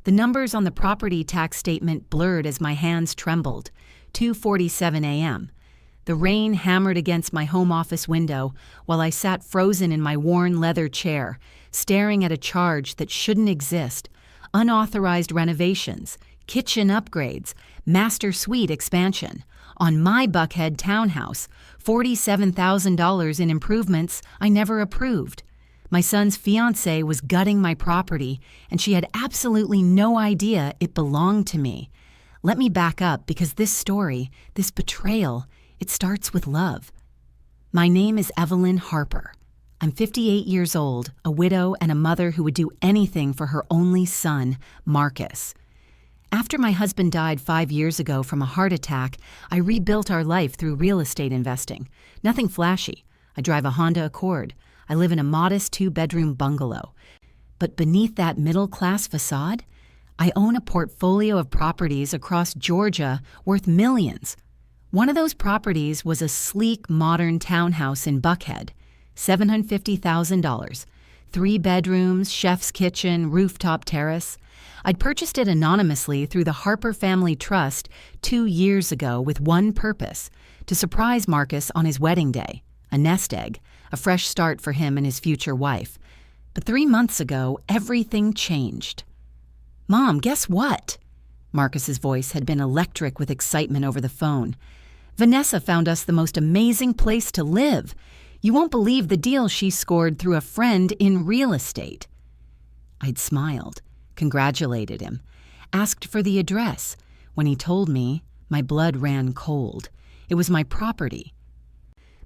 The numbers on the property tax statement blurred as my hands trembled. 2:47 a.m. The rain hammered against my home office window while I sat frozen in my worn leather chair, staring at a charge that shouldn't exist. Unauthorized renovations, kitchen upgrades, master suite expansion. On my Buckhead townhouse, $47,000 in improvements I never approved. My son's fiancée was gutting my property, and she had absolutely no idea it belonged to me. Let me back up because this story, this betrayal, it starts with love. My name is Evelyn Harper. I'm 58 years old, a widow and a mother who would do anything for her only son, Marcus. After my husband died 5 years ago from a heart attack, I rebuilt our life through real estate investing. Nothing flashy. I drive a Honda Accord. I live in a modest 2-bedroom bungalow. But beneath that middle-class facade, I own a portfolio of properties across Georgia worth millions. One of those properties was a sleek, modern townhouse in Buckhead, $750,000. 3 bedrooms, chef's kitchen, rooftop terrace. I'd purchased it anonymously through the Harper Family Trust 2 years ago with one purpose: to surprise Marcus on his wedding day. A nest egg, a fresh start for him and his future wife. But 3 months ago, everything changed. "Mom, guess what?" Marcus's voice had been electric with excitement over the phone. "Vanessa found us the most amazing place to live. You won't believe the deal she scored through a friend in real estate." I'd smiled, congratulated him, asked for the address. When he told me, my blood ran cold. It was my property.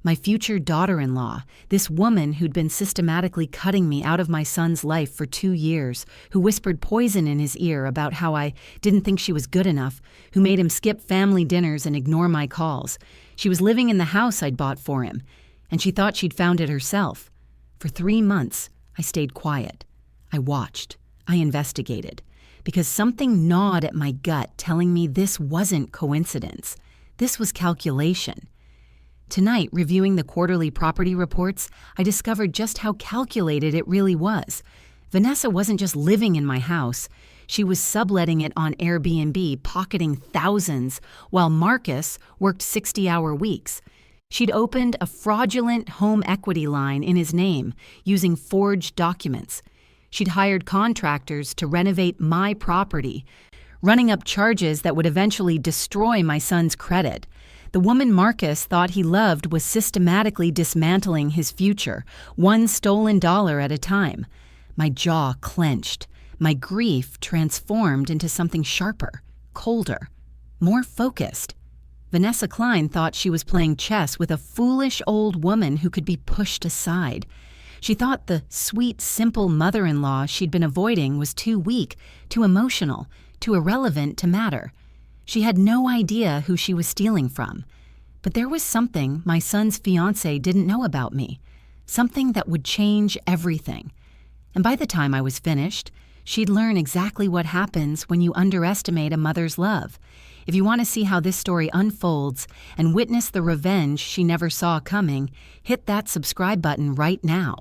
My future daughter-in-law, this woman who'd been systematically cutting me out of my son's life for 2 years, who whispered poison in his ear about how I didn't think she was good enough, who made him skip family dinners and ignore my calls. She was living in the house I'd bought for him, and she thought she'd found it herself. For 3 months, I stayed quiet. I watched. I investigated. Because something gnawed at my gut, telling me this wasn't coincidence. This was calculation. Tonight, reviewing the quarterly property reports, I discovered just how calculated it really was. Vanessa wasn't just living in my house. She was subletting it on Airbnb, pocketing thousands, while Marcus worked 60-hour weeks. She'd opened a fraudulent home equity line in his name, using forged documents. She'd hired contractors to renovate my property, running up charges that would eventually destroy my son's credit. The woman Marcus thought he loved was systematically dismantling his future, one stolen dollar at a time. My jaw clenched. My grief transformed into something sharper, colder, more focused. Vanessa Klein thought she was playing chess with a foolish old woman who could be pushed aside. She thought the sweet, simple mother-in-law she'd been avoiding was too weak, too emotional, too irrelevant to matter. She had no idea who she was stealing from. But there was something my son's fiancée didn't know about me, something that would change everything. And by the time I was finished, she'd learn exactly what happens when you underestimate a mother's love. If you want to see how this story unfolds and witness the revenge she never saw coming, hit that subscribe button right now.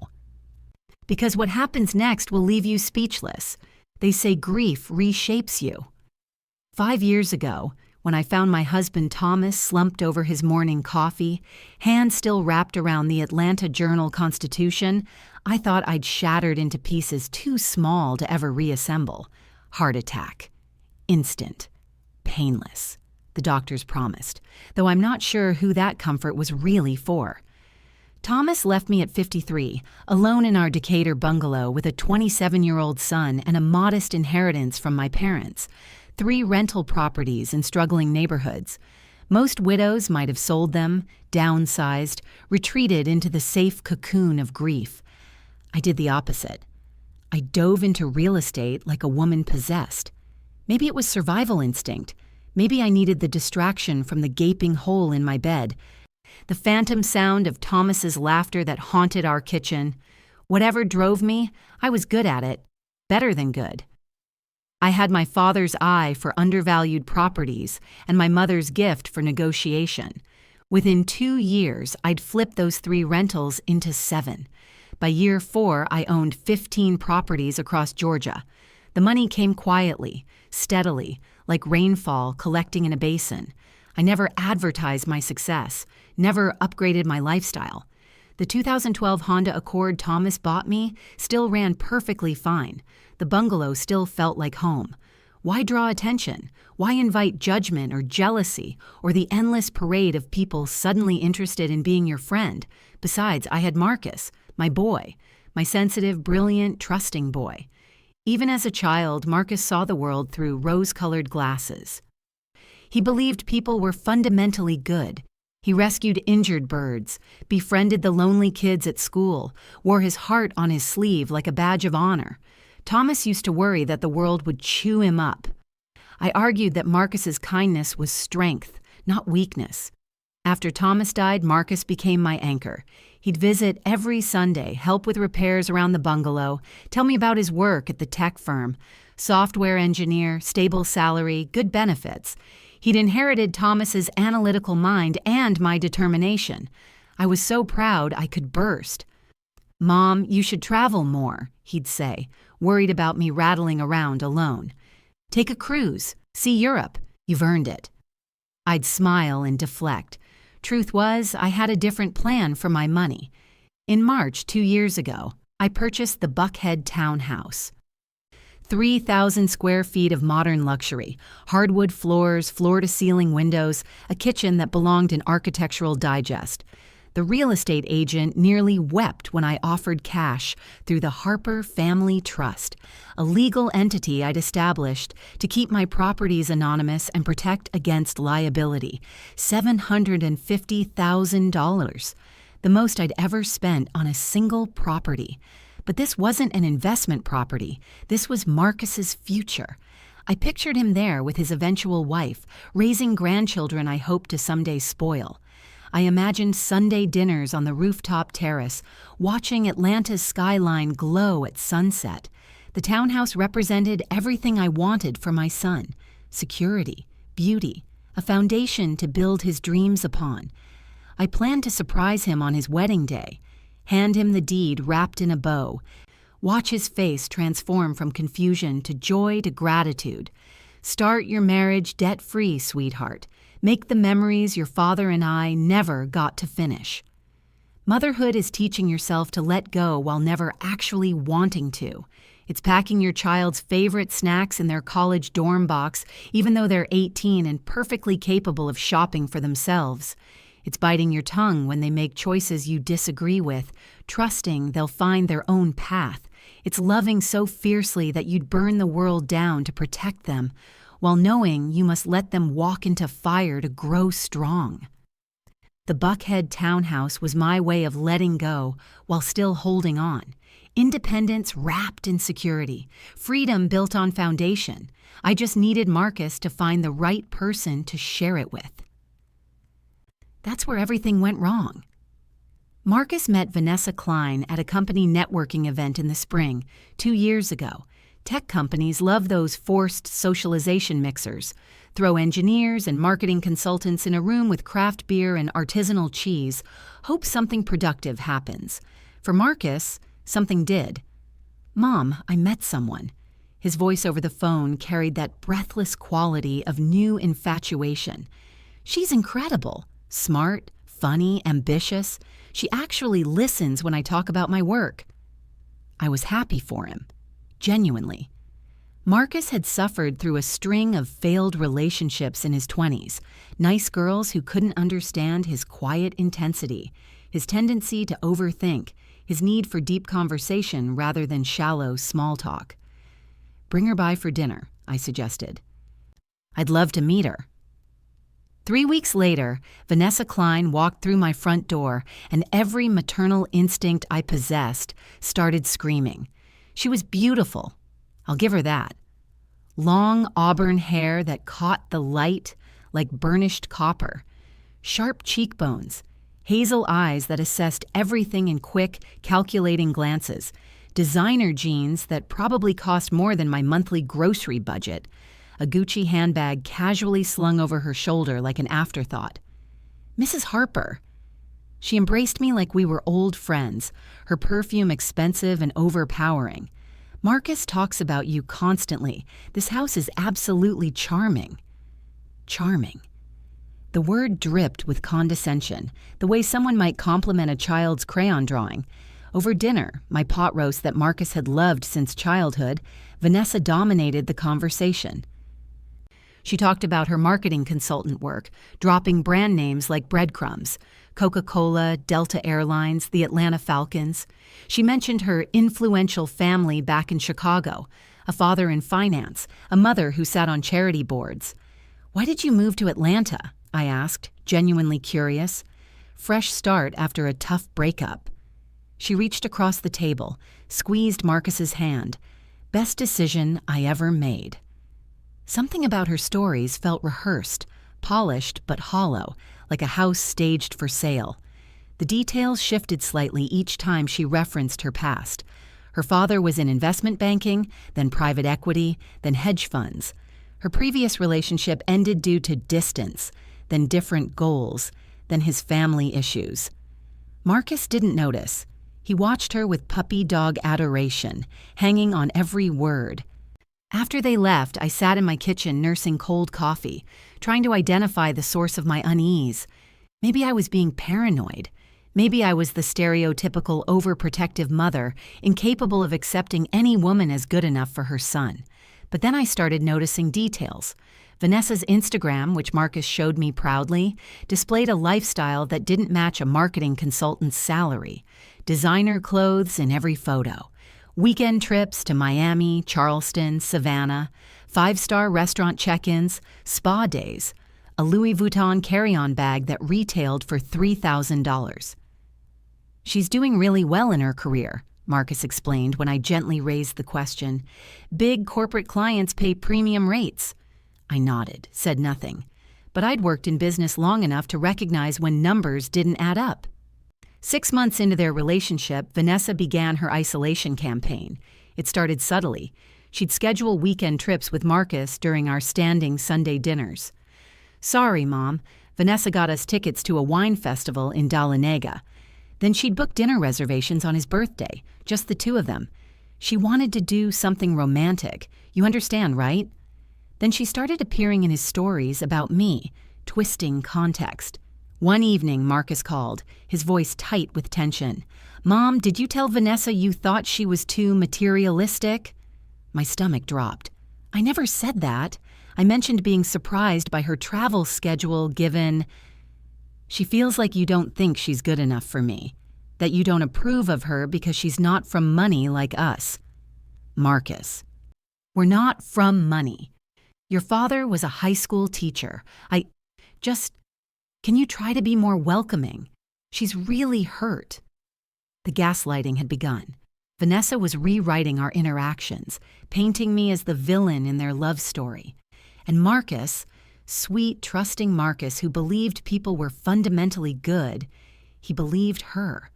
Because what happens next will leave you speechless. They say grief reshapes you. 5 years ago, when I found my husband Thomas slumped over his morning coffee, hands still wrapped around the Atlanta Journal-Constitution, I thought I'd shattered into pieces too small to ever reassemble. Heart attack. Instant. Painless. The doctors promised, though I'm not sure who that comfort was really for. Thomas left me at 53, alone in our Decatur bungalow with a 27-year-old son and a modest inheritance from my parents. 3 rental properties in struggling neighborhoods. Most widows might have sold them, downsized, retreated into the safe cocoon of grief. I did the opposite. I dove into real estate like a woman possessed. Maybe it was survival instinct. Maybe I needed the distraction from the gaping hole in my bed. The phantom sound of Thomas's laughter that haunted our kitchen. Whatever drove me, I was good at it. Better than good. I had my father's eye for undervalued properties and my mother's gift for negotiation. Within 2 years, I'd flipped those 3 rentals into 7. By year 4, I owned 15 properties across Georgia. The The money came quietly, steadily, like rainfall collecting in a basin. I never advertised my success, never upgraded my lifestyle. The 2012 Honda Accord Thomas bought me still ran perfectly fine. The bungalow still felt like home. Why draw attention? Why invite judgment or jealousy or the endless parade of people suddenly interested in being your friend? Besides, I had Marcus, my boy, my sensitive, brilliant, trusting boy. Even as a child, Marcus saw the world through rose-colored glasses. He believed people were fundamentally good. He rescued injured birds, befriended the lonely kids at school, wore his heart on his sleeve like a badge of honor. Thomas used to worry that the world would chew him up. I argued that Marcus's kindness was strength, not weakness. After Thomas died, Marcus became my anchor. He'd visit every Sunday, help with repairs around the bungalow, tell me about his work at the tech firm. Software engineer, stable salary, good benefits. He'd inherited Thomas's analytical mind and my determination. I was so proud I could burst. "Mom, you should travel more," he'd say, worried about me rattling around alone. "Take a cruise. See Europe. You've earned it." I'd smile and deflect. Truth was, I had a different plan for my money. In March 2 years ago, I purchased the Buckhead townhouse. 3,000 square feet of modern luxury, hardwood floors, floor-to-ceiling windows, a kitchen that belonged in Architectural Digest. The real estate agent nearly wept when I offered cash through the Harper Family Trust, a legal entity I'd established to keep my properties anonymous and protect against liability. $750,000, the most I'd ever spent on a single property. But this wasn't an investment property. This was Marcus's future. I pictured him there with his eventual wife, raising grandchildren I hoped to someday spoil. I imagined Sunday dinners on the rooftop terrace, watching Atlanta's skyline glow at sunset. The townhouse represented everything I wanted for my son: security, beauty, a foundation to build his dreams upon. I planned to surprise him on his wedding day, hand him the deed wrapped in a bow, watch his face transform from confusion to joy to gratitude. Start your marriage debt-free, sweetheart. Make the memories your father and I never got to finish. Motherhood is teaching yourself to let go while never actually wanting to. It's packing your child's favorite snacks in their college dorm box, even though they're 18 and perfectly capable of shopping for themselves. It's biting your tongue when they make choices you disagree with, trusting they'll find their own path. It's loving so fiercely that you'd burn the world down to protect them, while knowing you must let them walk into fire to grow strong. The Buckhead townhouse was my way of letting go while still holding on. Independence wrapped in security, freedom built on foundation. I just needed Marcus to find the right person to share it with. That's where everything went wrong. Marcus met Vanessa Klein at a company networking event in the spring, 2 years ago. Tech companies love those forced socialization mixers. Throw engineers and marketing consultants in a room with craft beer and artisanal cheese. Hope something productive happens. For Marcus, something did. "Mom, I met someone." His voice over the phone carried that breathless quality of new infatuation. "She's incredible. Smart, funny, ambitious. She actually listens when I talk about my work." I was happy for him. Genuinely. Marcus had suffered through a string of failed relationships in his 20s, nice girls who couldn't understand his quiet intensity, his tendency to overthink, his need for deep conversation rather than shallow small talk. "Bring her by for dinner," I suggested. "I'd love to meet her." 3 weeks later, Vanessa Klein walked through my front door, and every maternal instinct I possessed started screaming. She was beautiful. I'll give her that. Long auburn hair that caught the light like burnished copper. Sharp cheekbones. Hazel eyes that assessed everything in quick, calculating glances. Designer jeans that probably cost more than my monthly grocery budget. A Gucci handbag casually slung over her shoulder like an afterthought. "Mrs. Harper." She embraced me like we were old friends, her perfume expensive and overpowering. Marcus talks about you constantly. This house is absolutely charming. Charming. The word dripped with condescension, the way someone might compliment a child's crayon drawing. Over dinner, my pot roast that Marcus had loved since childhood, Vanessa dominated the conversation. She talked about her marketing consultant work, dropping brand names like breadcrumbs, Coca-Cola, Delta Airlines, the Atlanta Falcons. She mentioned her influential family back in Chicago, a father in finance, a mother who sat on charity boards. "Why did you move to Atlanta?" I asked, genuinely curious. Fresh start after a tough breakup. She reached across the table, squeezed Marcus's hand. Best decision I ever made. Something about her stories felt rehearsed, polished but hollow, like a house staged for sale. The details shifted slightly each time she referenced her past. Her father was in investment banking, then private equity, then hedge funds. Her previous relationship ended due to distance, then different goals, then his family issues. Marcus didn't notice. He watched her with puppy-dog adoration, hanging on every word. After they left, I sat in my kitchen nursing cold coffee, trying to identify the source of my unease. Maybe I was being paranoid. Maybe I was the stereotypical overprotective mother, incapable of accepting any woman as good enough for her son. But then I started noticing details. Vanessa's Instagram, which Marcus showed me proudly, displayed a lifestyle that didn't match a marketing consultant's salary. Designer clothes in every photo. Weekend trips to Miami, Charleston, Savannah, 5-star restaurant check-ins, spa days, a Louis Vuitton carry-on bag that retailed for $3,000. "She's doing really well in her career," Marcus explained when I gently raised the question. "Big corporate clients pay premium rates." I nodded, said nothing, but I'd worked in business long enough to recognize when numbers didn't add up. 6 months into their relationship, Vanessa began her isolation campaign. It started subtly. She'd schedule weekend trips with Marcus during our standing Sunday dinners. "Sorry, Mom. Vanessa got us tickets to a wine festival in Dahlonega." Then she'd book dinner reservations on his birthday, just the two of them. She wanted to do something romantic. You understand, right? Then she started appearing in his stories about me, twisting context. One evening, Marcus called, his voice tight with tension. "Mom, did you tell Vanessa you thought she was too materialistic?" My stomach dropped. "I never said that. I mentioned being surprised by her travel schedule given. She feels like you don't think she's good enough for me, that you don't approve of her because she's not from money like us." Marcus. "We're not from money. Your father was a high school teacher. Can you try to be more welcoming? She's really hurt." The gaslighting had begun. Vanessa was rewriting our interactions, painting me as the villain in their love story. And Marcus, sweet, trusting Marcus who believed people were fundamentally good, he believed her.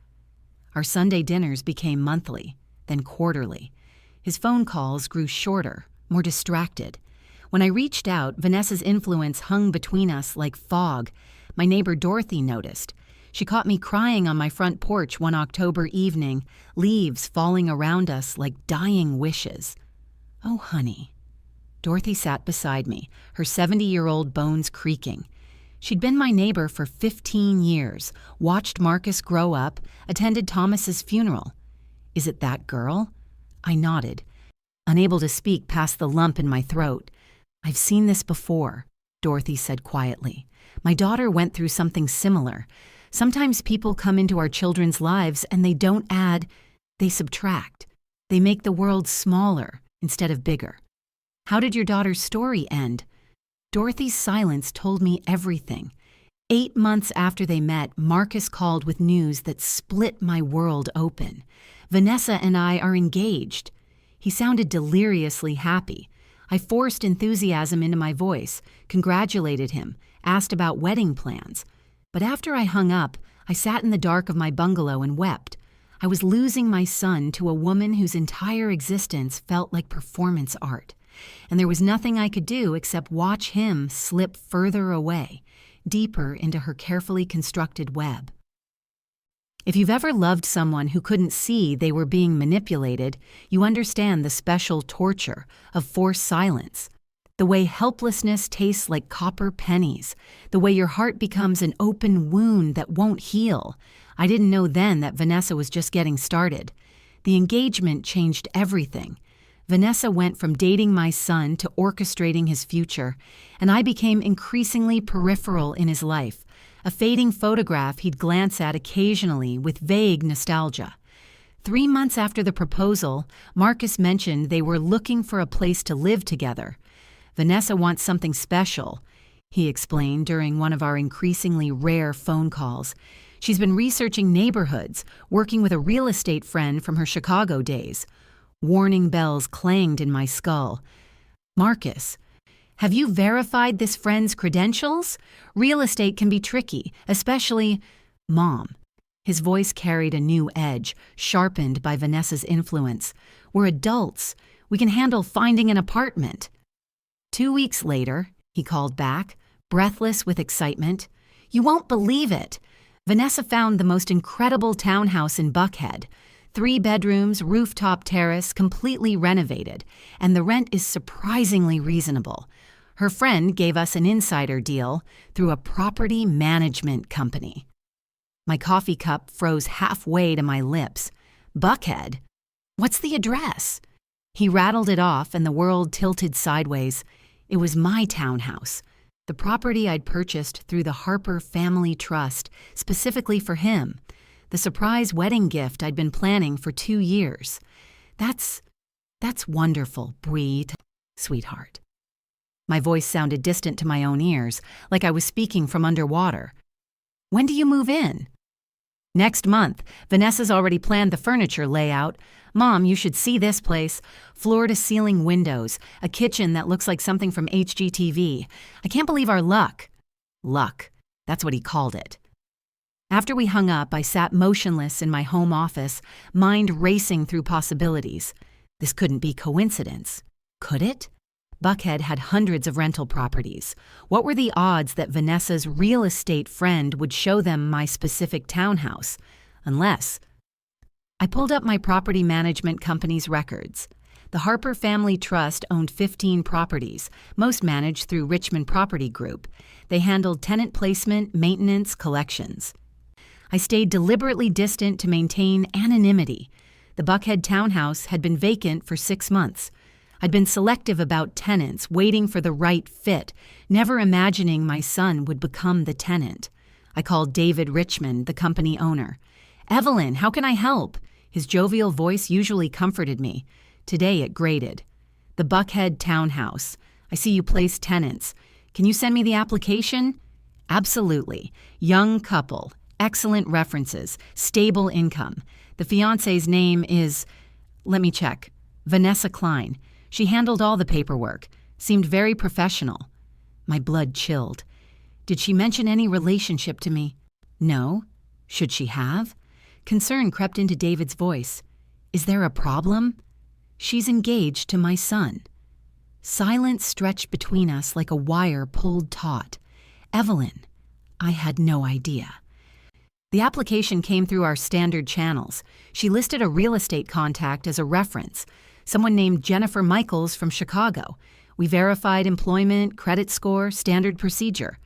Our Sunday dinners became monthly, then quarterly. His phone calls grew shorter, more distracted. When I reached out, Vanessa's influence hung between us like fog. My neighbor Dorothy noticed. She caught me crying on my front porch one October evening, leaves falling around us like dying wishes. "Oh, honey." Dorothy sat beside me, her 70-year-old bones creaking. She'd been my neighbor for 15 years, watched Marcus grow up, attended Thomas's funeral. "Is it that girl?" I nodded, unable to speak past the lump in my throat. "I've seen this before," Dorothy said quietly. "My daughter went through something similar. Sometimes people come into our children's lives and they don't add, they subtract. They make the world smaller instead of bigger." "How did your daughter's story end?" Dorothy's silence told me everything. 8 months after they met, Marcus called with news that split my world open. "Vanessa and I are engaged." He sounded deliriously happy. I forced enthusiasm into my voice, congratulated him, asked about wedding plans. But after I hung up, I sat in the dark of my bungalow and wept. I was losing my son to a woman whose entire existence felt like performance art. And there was nothing I could do except watch him slip further away, deeper into her carefully constructed web. If you've ever loved someone who couldn't see they were being manipulated, you understand the special torture of forced silence. The way helplessness tastes like copper pennies. The way your heart becomes an open wound that won't heal. I didn't know then that Vanessa was just getting started. The engagement changed everything. Vanessa went from dating my son to orchestrating his future, and I became increasingly peripheral in his life, a fading photograph he'd glance at occasionally with vague nostalgia. 3 months after the proposal, Marcus mentioned they were looking for a place to live together. Vanessa wants something special, he explained during one of our increasingly rare phone calls. She's been researching neighborhoods, working with a real estate friend from her Chicago days. Warning bells clanged in my skull. Marcus, have you verified this friend's credentials? Real estate can be tricky, especially Mom. His voice carried a new edge, sharpened by Vanessa's influence. We're adults. We can handle finding an apartment. 2 weeks later, he called back, breathless with excitement. You won't believe it. Vanessa found the most incredible townhouse in Buckhead. 3 bedrooms, rooftop terrace, completely renovated, and the rent is surprisingly reasonable. Her friend gave us an insider deal through a property management company. My coffee cup froze halfway to my lips. Buckhead? What's the address? He rattled it off and the world tilted sideways. It was my townhouse, the property I'd purchased through the Harper Family Trust, specifically for him. The surprise wedding gift I'd been planning for 2 years. That's wonderful, breathed, sweetheart. My voice sounded distant to my own ears, like I was speaking from underwater. When do you move in? Next month. Vanessa's already planned the furniture layout. Mom, you should see this place. Floor-to-ceiling windows, a kitchen that looks like something from HGTV. I can't believe our luck. Luck. That's what he called it. After we hung up, I sat motionless in my home office, mind racing through possibilities. This couldn't be coincidence. Could it? Buckhead had hundreds of rental properties. What were the odds that Vanessa's real estate friend would show them my specific townhouse? Unless... I pulled up my property management company's records. The Harper Family Trust owned 15 properties, most managed through Richmond Property Group. They handled tenant placement, maintenance, collections. I stayed deliberately distant to maintain anonymity. The Buckhead townhouse had been vacant for 6 months. I'd been selective about tenants, waiting for the right fit, never imagining my son would become the tenant. I called David Richmond, the company owner. Evelyn, how can I help? His jovial voice usually comforted me. Today it grated. The Buckhead townhouse. I see you place tenants. Can you send me the application? Absolutely. Young couple. Excellent references. Stable income. The fiancée's name is... Let me check. Vanessa Klein. She handled all the paperwork. Seemed very professional. My blood chilled. Did she mention any relationship to me? No. Should she have? Concern crept into David's voice. Is there a problem? She's engaged to my son. Silence stretched between us like a wire pulled taut. Evelyn. I had no idea. The application came through our standard channels. She listed a real estate contact as a reference, someone named Jennifer Michaels from Chicago. We verified employment, credit score, standard procedure.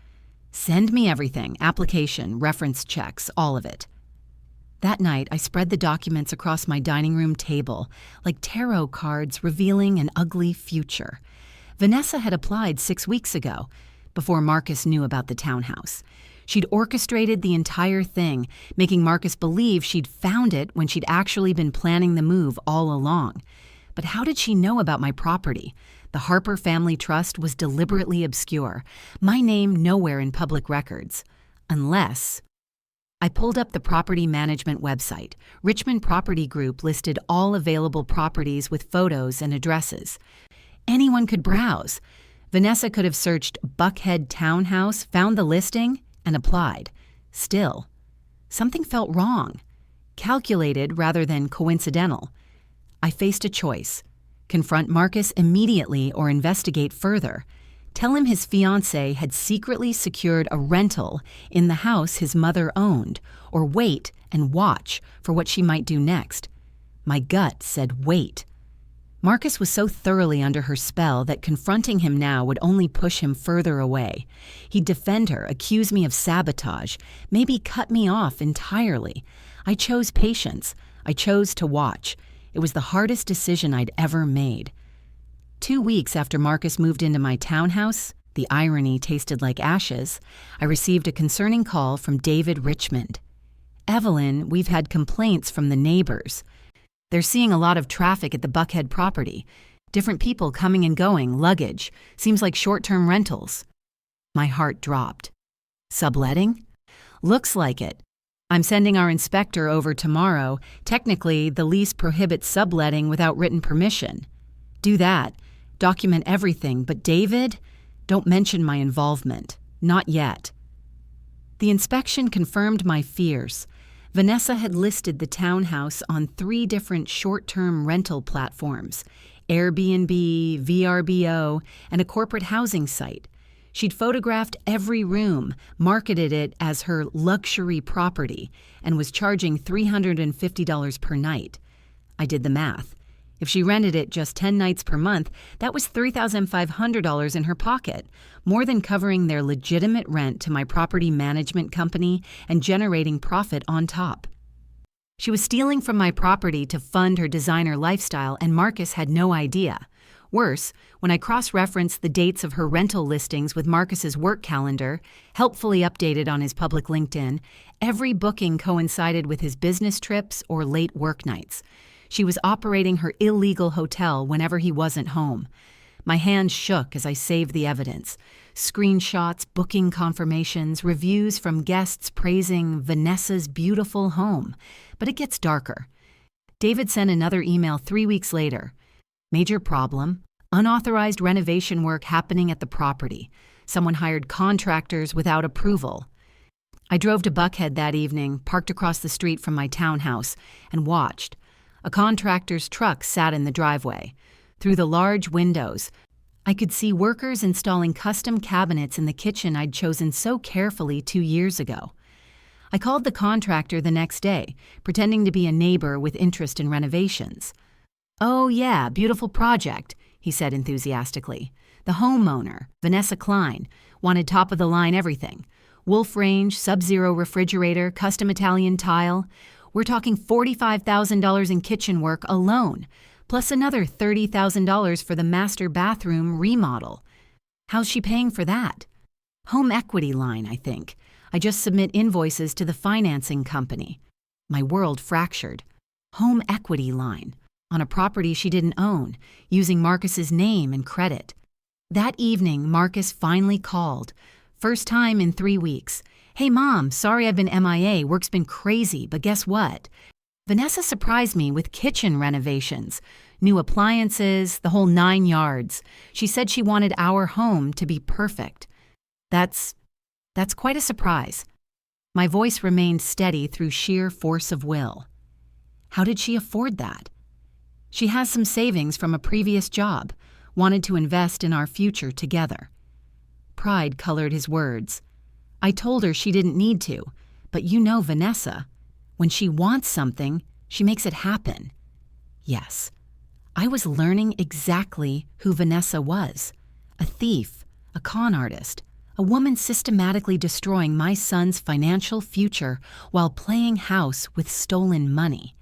Send me everything, application, reference checks, all of it. That night, I spread the documents across my dining room table, like tarot cards revealing an ugly future. Vanessa had applied 6 weeks ago, before Marcus knew about the townhouse. She'd orchestrated the entire thing, making Marcus believe she'd found it when she'd actually been planning the move all along. But how did she know about my property? The Harper Family Trust was deliberately obscure, my name nowhere in public records. Unless... I pulled up the property management website. Richmond Property Group listed all available properties with photos and addresses. Anyone could browse. Vanessa could have searched Buckhead Townhouse, found the listing, and applied. Still, something felt wrong. Calculated rather than coincidental. I faced a choice. Confront Marcus immediately or investigate further. Tell him his fiancée had secretly secured a rental in the house his mother owned, or wait and watch for what she might do next. My gut said wait. Marcus was so thoroughly under her spell that confronting him now would only push him further away. He'd defend her, accuse me of sabotage, maybe cut me off entirely. I chose patience. I chose to watch. It was the hardest decision I'd ever made. 2 weeks after Marcus moved into my townhouse, the irony tasted like ashes, I received a concerning call from David Richmond. "Evelyn, we've had complaints from the neighbors. They're seeing a lot of traffic at the Buckhead property. Different people coming and going, luggage. Seems like short-term rentals." My heart dropped. "Subletting?" "Looks like it. I'm sending our inspector over tomorrow. Technically, the lease prohibits subletting without written permission." "Do that. Document everything, but David, don't mention my involvement. Not yet." The inspection confirmed my fears. Vanessa had listed the townhouse on 3 different short-term rental platforms, Airbnb, VRBO, and a corporate housing site. She'd photographed every room, marketed it as her luxury property, and was charging $350 per night. I did the math. If she rented it just 10 nights per month, that was $3,500 in her pocket, more than covering their legitimate rent to my property management company and generating profit on top. She was stealing from my property to fund her designer lifestyle, and Marcus had no idea. Worse, when I cross-referenced the dates of her rental listings with Marcus's work calendar, helpfully updated on his public LinkedIn, every booking coincided with his business trips or late work nights. She was operating her illegal hotel whenever he wasn't home. My hands shook as I saved the evidence. Screenshots, booking confirmations, reviews from guests praising Vanessa's beautiful home. But it gets darker. David sent another email 3 weeks later. "Major problem. Unauthorized renovation work happening at the property. Someone hired contractors without approval." I drove to Buckhead that evening, parked across the street from my townhouse, and watched. A contractor's truck sat in the driveway. Through the large windows, I could see workers installing custom cabinets in the kitchen I'd chosen so carefully 2 years ago. I called the contractor the next day, pretending to be a neighbor with interest in renovations. "Oh yeah, beautiful project," he said enthusiastically. "The homeowner, Vanessa Klein, wanted top-of-the-line everything. Wolf range, sub-zero refrigerator, custom Italian tile. We're talking $45,000 in kitchen work alone, plus another $30,000 for the master bathroom remodel. How's she paying for that? Home equity line, I think. I just submit invoices to the financing company." My world fractured. Home equity line. On a property she didn't own, using Marcus's name and credit. That evening, Marcus finally called. First time in 3 weeks. "Hey Mom, sorry I've been MIA, work's been crazy, but guess what? Vanessa surprised me with kitchen renovations, new appliances, the whole 9 yards. She said she wanted our home to be perfect." That's quite a surprise. My voice remained steady through sheer force of will. "How did she afford that?" "She has some savings from a previous job, wanted to invest in our future together." Pride colored his words. I told her she didn't need to, but you know Vanessa. When she wants something, she makes it happen. Yes, I was learning exactly who Vanessa was. A thief, a con artist, a woman systematically destroying my son's financial future while playing house with stolen money.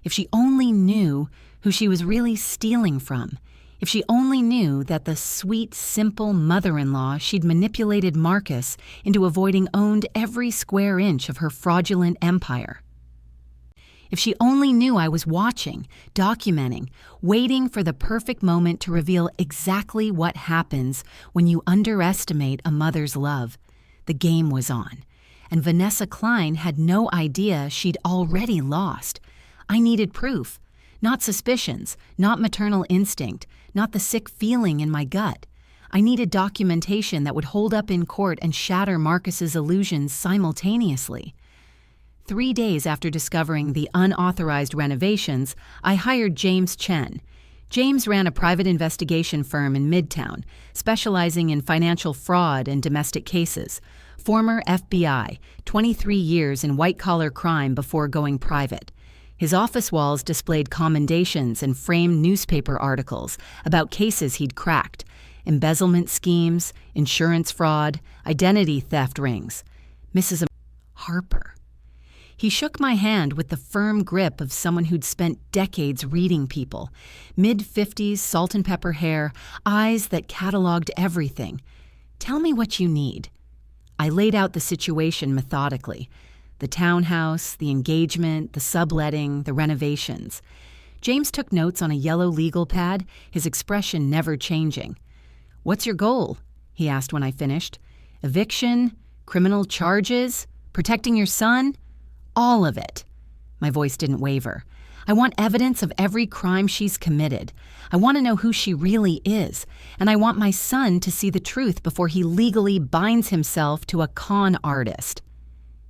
If she only knew who she was really stealing from, if she only knew that the sweet, simple mother-in-law she'd manipulated Marcus into avoiding owned every square inch of her fraudulent empire. If she only knew I was watching, documenting, waiting for the perfect moment to reveal exactly what happens when you underestimate a mother's love. The game was on, and Vanessa Klein had no idea she'd already lost. I needed proof, not suspicions, not maternal instinct, not the sick feeling in my gut. I needed documentation that would hold up in court and shatter Marcus's illusions simultaneously. 3 days after discovering the unauthorized renovations, I hired James Chen. James ran a private investigation firm in Midtown, specializing in financial fraud and domestic cases. Former FBI, 23 years in white-collar crime before going private. His office walls displayed commendations and framed newspaper articles about cases he'd cracked: embezzlement schemes, insurance fraud, identity theft rings. Mrs. Harper. He shook my hand with the firm grip of someone who'd spent decades reading people. Mid-50s, salt and pepper hair, eyes that cataloged everything. Tell me what you need. I laid out the situation methodically. The townhouse, the engagement, the subletting, the renovations. James took notes on a yellow legal pad, his expression never changing. "What's your goal?" he asked when I finished. "Eviction? Criminal charges? Protecting your son?" "All of it." My voice didn't waver. "I want evidence of every crime she's committed. I want to know who she really is, and I want my son to see the truth before he legally binds himself to a con artist."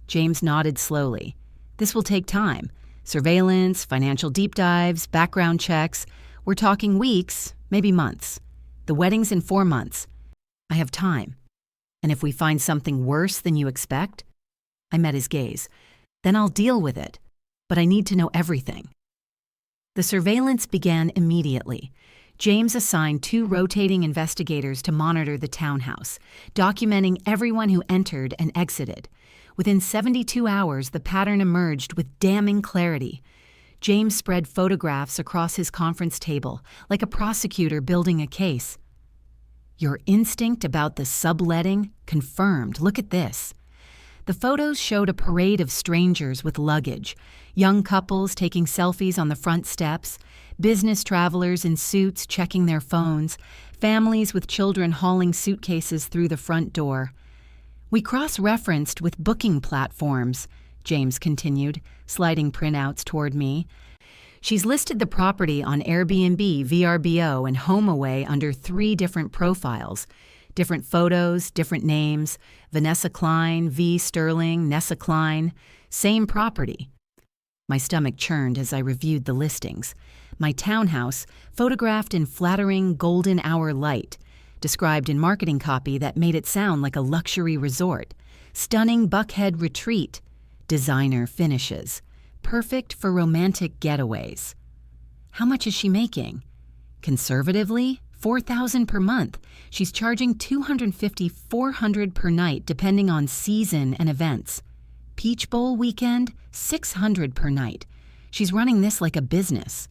James nodded slowly. "This will take time. Surveillance, financial deep dives, background checks. We're talking weeks, maybe months. The wedding's in 4 months. I have time. And if we find something worse than you expect?" I met his gaze. "Then I'll deal with it. But I need to know everything." The surveillance began immediately. James assigned 2 rotating investigators to monitor the townhouse, documenting everyone who entered and exited. Within 72 hours, the pattern emerged with damning clarity. James spread photographs across his conference table, like a prosecutor building a case. "Your instinct about the subletting? Confirmed. Look at this." The photos showed a parade of strangers with luggage, young couples taking selfies on the front steps, business travelers in suits checking their phones, families with children hauling suitcases through the front door. "We cross-referenced with booking platforms," James continued, sliding printouts toward me. "She's listed the property on Airbnb, VRBO, and HomeAway under 3 different profiles. Different photos, different names: Vanessa Klein, V. Sterling, Nessa Klein. Same property." My stomach churned as I reviewed the listings. My townhouse, photographed in flattering golden hour light, described in marketing copy that made it sound like a luxury resort. Stunning Buckhead retreat. Designer finishes. Perfect for romantic getaways. How much is she making? Conservatively, $4,000 per month. She's charging $250, $400 per night depending on season and events. Peach Bowl weekend, $600 per night. She's running this like a business.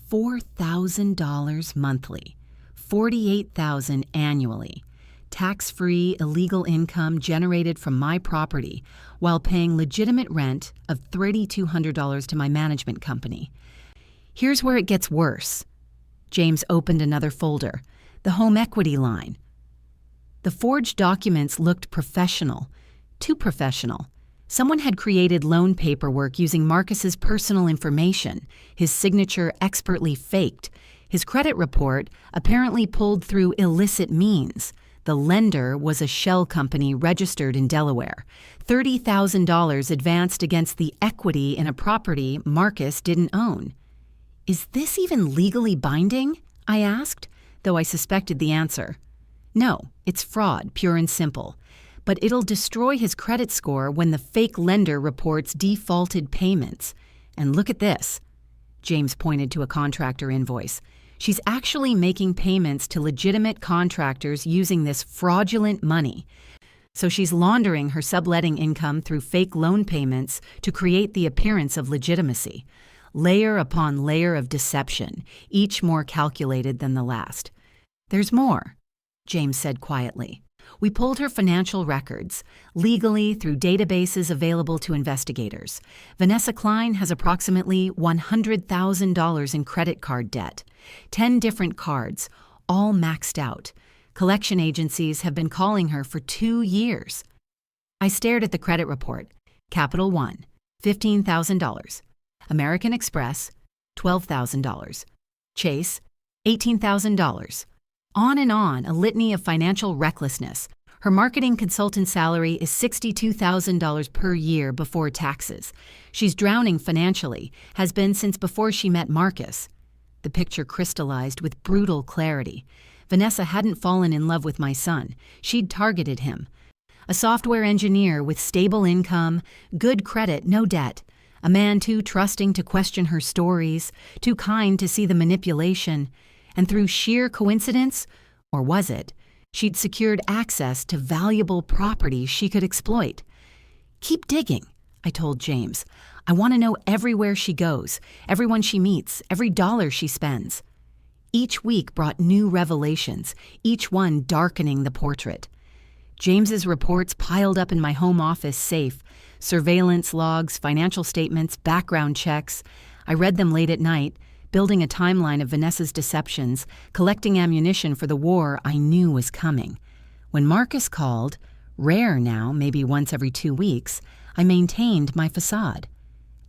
$4,000 monthly. $48,000 annually. Tax-free illegal income generated from my property while paying legitimate rent of $3,200 to my management company. Here's where it gets worse. James opened another folder, the home equity line. The forged documents looked professional, too professional. Someone had created loan paperwork using Marcus's personal information, his signature expertly faked, his credit report apparently pulled through illicit means. The lender was a shell company registered in Delaware. $30,000 advanced against the equity in a property Marcus didn't own. "Is this even legally binding?" I asked, though I suspected the answer. "No, it's fraud, pure and simple. But it'll destroy his credit score when the fake lender reports defaulted payments. And look at this." James pointed to a contractor invoice. "She's actually making payments to legitimate contractors using this fraudulent money. So she's laundering her subletting income through fake loan payments to create the appearance of legitimacy. Layer upon layer of deception, each more calculated than the last." "There's more," James said quietly. "We pulled her financial records, legally through databases available to investigators. Vanessa Klein has approximately $100,000 in credit card debt. 10 different cards, all maxed out. Collection agencies have been calling her for 2 years. I stared at the credit report. Capital One, $15,000. American Express, $12,000. Chase, $18,000. On and on, a litany of financial recklessness. Her marketing consultant salary is $62,000 per year before taxes. She's drowning financially, has been since before she met Marcus. The picture crystallized with brutal clarity. Vanessa hadn't fallen in love with my son. She'd targeted him. A software engineer with stable income, good credit, no debt. A man too trusting to question her stories, too kind to see the manipulation. And through sheer coincidence, or was it, she'd secured access to valuable property she could exploit. "Keep digging," I told James. "I want to know everywhere she goes, everyone she meets, every dollar she spends." Each week brought new revelations, each one darkening the portrait. James's reports piled up in my home office safe, surveillance logs, financial statements, background checks. I read them late at night, building a timeline of Vanessa's deceptions, collecting ammunition for the war I knew was coming. When Marcus called, rare now, maybe once every 2 weeks, I maintained my facade.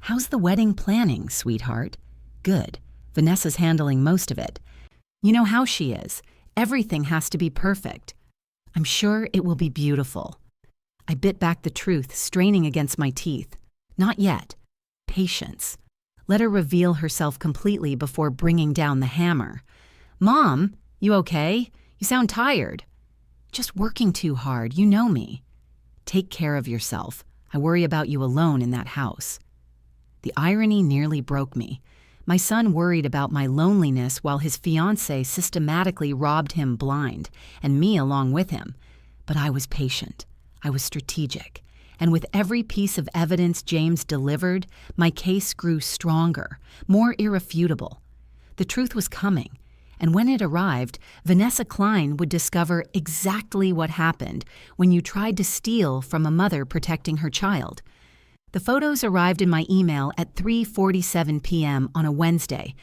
"How's the wedding planning, sweetheart?" "Good. Vanessa's handling most of it. You know how she is. Everything has to be perfect." "I'm sure it will be beautiful." I bit back the truth, straining against my teeth. "Not yet. Patience. Let her reveal herself completely before bringing down the hammer." "Mom, you okay? You sound tired." "Just working too hard, you know me." "Take care of yourself. I worry about you alone in that house." The irony nearly broke me. My son worried about my loneliness while his fiancée systematically robbed him blind, and me along with him. But I was patient. I was strategic. And with every piece of evidence James delivered, my case grew stronger, more irrefutable. The truth was coming, and when it arrived, Vanessa Klein would discover exactly what happened when you tried to steal from a mother protecting her child. The photos arrived in my email at 3:47 p.m. on a Wednesday.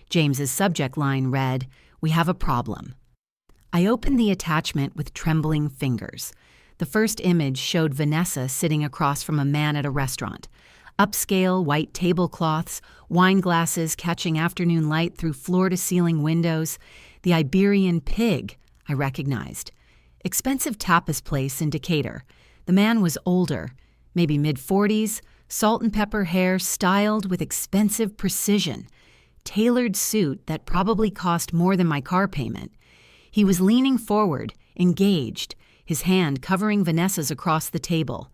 James's subject line read, "We have a problem." I opened the attachment with trembling fingers. The first image showed Vanessa sitting across from a man at a restaurant. Upscale white tablecloths, wine glasses catching afternoon light through floor-to-ceiling windows. The Iberian Pig, I recognized. Expensive tapas place in Decatur. The man was older, maybe mid-40s, salt and pepper hair styled with expensive precision. Tailored suit that probably cost more than my car payment. He was leaning forward, engaged, his hand covering Vanessa's across the table.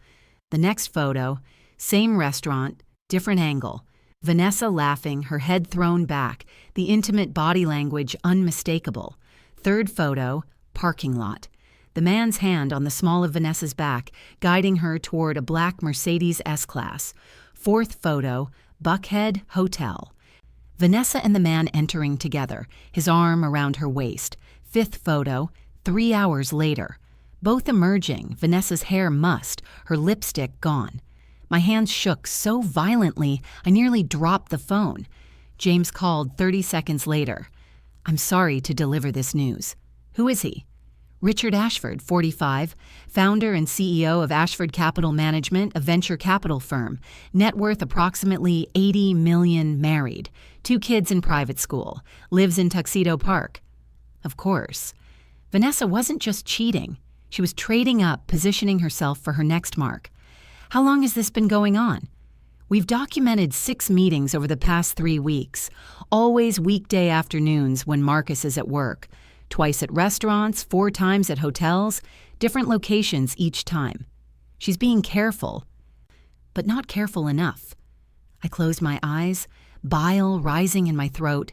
The next photo, same restaurant, different angle. Vanessa laughing, her head thrown back, the intimate body language unmistakable. Third photo, parking lot. The man's hand on the small of Vanessa's back, guiding her toward a black Mercedes S-Class. Fourth photo, Buckhead Hotel. Vanessa and the man entering together, his arm around her waist. Fifth photo, 3 hours later. Both emerging, Vanessa's hair mussed, her lipstick gone. My hands shook so violently, I nearly dropped the phone. James called 30 seconds later. "I'm sorry to deliver this news." "Who is he?" "Richard Ashford, 45, founder and CEO of Ashford Capital Management, a venture capital firm, net worth approximately $80 million, married, 2 kids in private school, lives in Tuxedo Park." Of course. Vanessa wasn't just cheating. She was trading up, positioning herself for her next mark. "How long has this been going on?" "We've documented 6 meetings over the past 3 weeks, always weekday afternoons when Marcus is at work. Twice at restaurants, 4 times at hotels, different locations each time. She's being careful, but not careful enough." I closed my eyes, bile rising in my throat.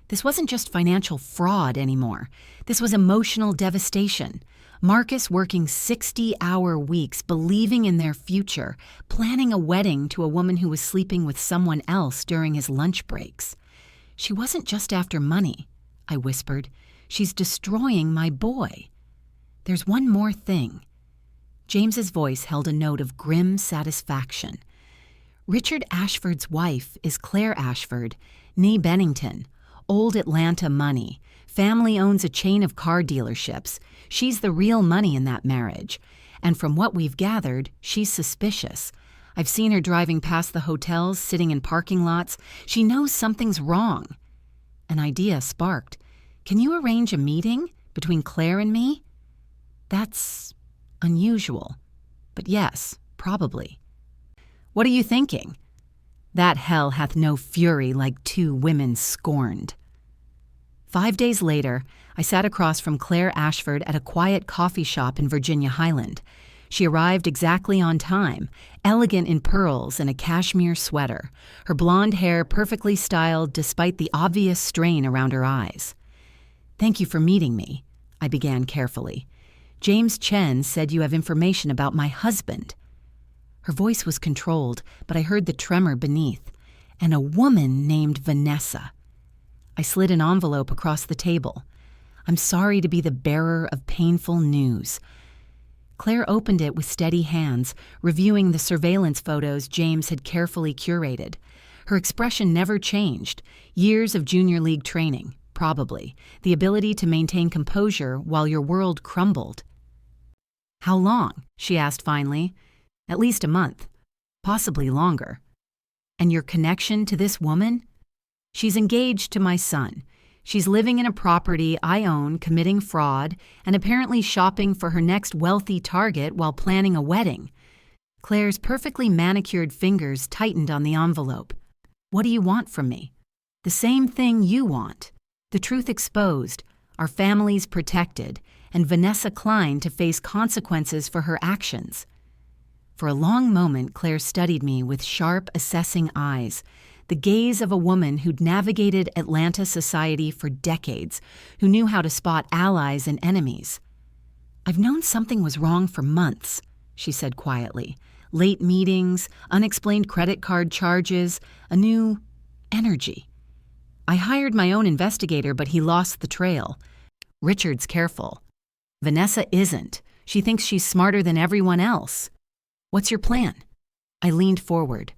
This wasn't just financial fraud anymore. This was emotional devastation. Marcus working 60-hour weeks, believing in their future, planning a wedding to a woman who was sleeping with someone else during his lunch breaks. "She wasn't just after money," I whispered. "She's destroying my boy." "There's one more thing." James's voice held a note of grim satisfaction. "Richard Ashford's wife is Claire Ashford, née Bennington. Old Atlanta money. Family owns a chain of car dealerships. She's the real money in that marriage. And from what we've gathered, she's suspicious. I've seen her driving past the hotels, sitting in parking lots. She knows something's wrong." An idea sparked. "Can you arrange a meeting between Claire and me?" "That's unusual. But yes, probably." "What are you thinking?" "That hell hath no fury like 2 women scorned." 5 days later, I sat across from Claire Ashford at a quiet coffee shop in Virginia Highland. She arrived exactly on time, elegant in pearls and a cashmere sweater, her blonde hair perfectly styled despite the obvious strain around her eyes. "Thank you for meeting me," I began carefully. "James Chen said you have information about my husband." Her voice was controlled, but I heard the tremor beneath. "And a woman named Vanessa." I slid an envelope across the table. "I'm sorry to be the bearer of painful news." Claire opened it with steady hands, reviewing the surveillance photos James had carefully curated. Her expression never changed. Years of junior league training, probably. The ability to maintain composure while your world crumbled. "How long?" she asked finally. "At least a month. Possibly longer." "And your connection to this woman?" "She's engaged to my son. She's living in a property I own, committing fraud, and apparently shopping for her next wealthy target while planning a wedding." Claire's perfectly manicured fingers tightened on the envelope. "What do you want from me?" "The same thing you want. The truth exposed, our families protected, and Vanessa Klein to face consequences for her actions." For a long moment, Claire studied me with sharp, assessing eyes. The gaze of a woman who'd navigated Atlanta society for decades, who knew how to spot allies and enemies. "I've known something was wrong for months," she said quietly. "Late meetings, unexplained credit card charges, a new energy. I hired my own investigator, but he lost the trail. Richard's careful. Vanessa isn't. She thinks she's smarter than everyone else. What's your plan?" I leaned forward.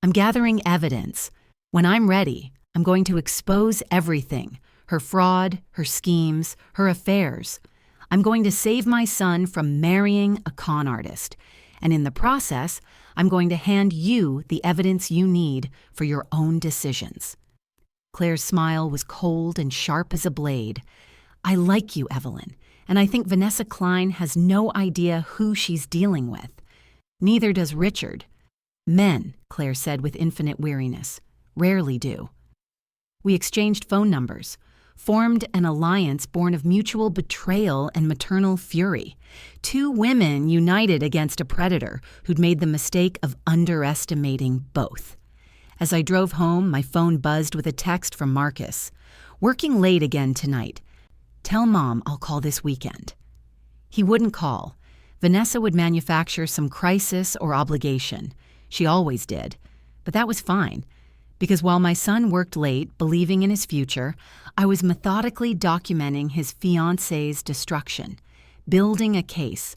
"I'm gathering evidence. When I'm ready, I'm going to expose everything, her fraud, her schemes, her affairs. I'm going to save my son from marrying a con artist. And in the process, I'm going to hand you the evidence you need for your own decisions." Claire's smile was cold and sharp as a blade. "I like you, Evelyn, and I think Vanessa Klein has no idea who she's dealing with. Neither does Richard. Men," Claire said with infinite weariness, "rarely do." We exchanged phone numbers, formed an alliance born of mutual betrayal and maternal fury. Two women united against a predator who'd made the mistake of underestimating both. As I drove home, my phone buzzed with a text from Marcus. "Working late again tonight. Tell Mom I'll call this weekend." He wouldn't call. Vanessa would manufacture some crisis or obligation. She always did. But that was fine, because while my son worked late, believing in his future, I was methodically documenting his fiancée's destruction, building a case,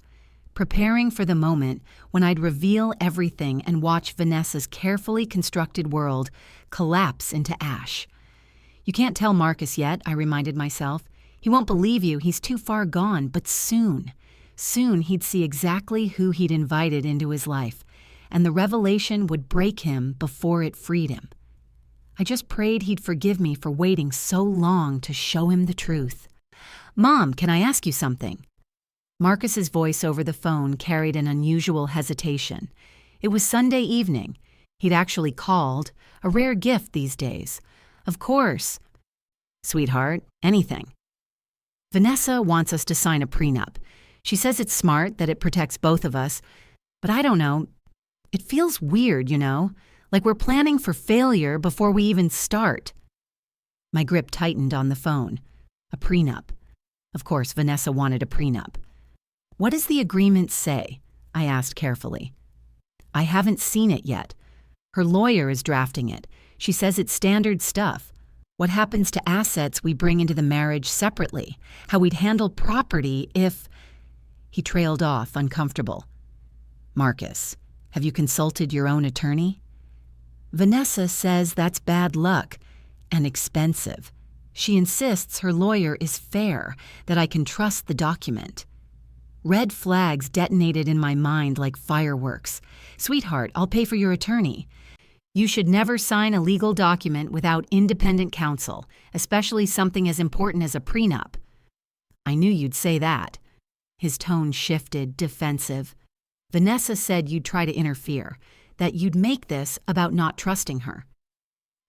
preparing for the moment when I'd reveal everything and watch Vanessa's carefully constructed world collapse into ash. "You can't tell Marcus yet," I reminded myself. "He won't believe you, he's too far gone, but soon he'd see exactly who he'd invited into his life, and the revelation would break him before it freed him." I just prayed he'd forgive me for waiting so long to show him the truth. "Mom, can I ask you something?" Marcus's voice over the phone carried an unusual hesitation. It was Sunday evening. He'd actually called, a rare gift these days. "Of course." "Sweetheart, anything." "Vanessa wants us to sign a prenup. She says it's smart, that it protects both of us, but I don't know. It feels weird, like we're planning for failure before we even start." My grip tightened on the phone. A prenup. Of course, Vanessa wanted a prenup. "What does the agreement say?" I asked carefully. "I haven't seen it yet. Her lawyer is drafting it. She says it's standard stuff. What happens to assets we bring into the marriage separately? How we'd handle property if—" He trailed off, uncomfortable. "Marcus, have you consulted your own attorney?" "Vanessa says that's bad luck and expensive. She insists her lawyer is fair, that I can trust the document." Red flags detonated in my mind like fireworks. "Sweetheart, I'll pay for your attorney." "You should never sign a legal document without independent counsel, especially something as important as a prenup." "I knew you'd say that." His tone shifted, defensive. "Vanessa said you'd try to interfere, that you'd make this about not trusting her."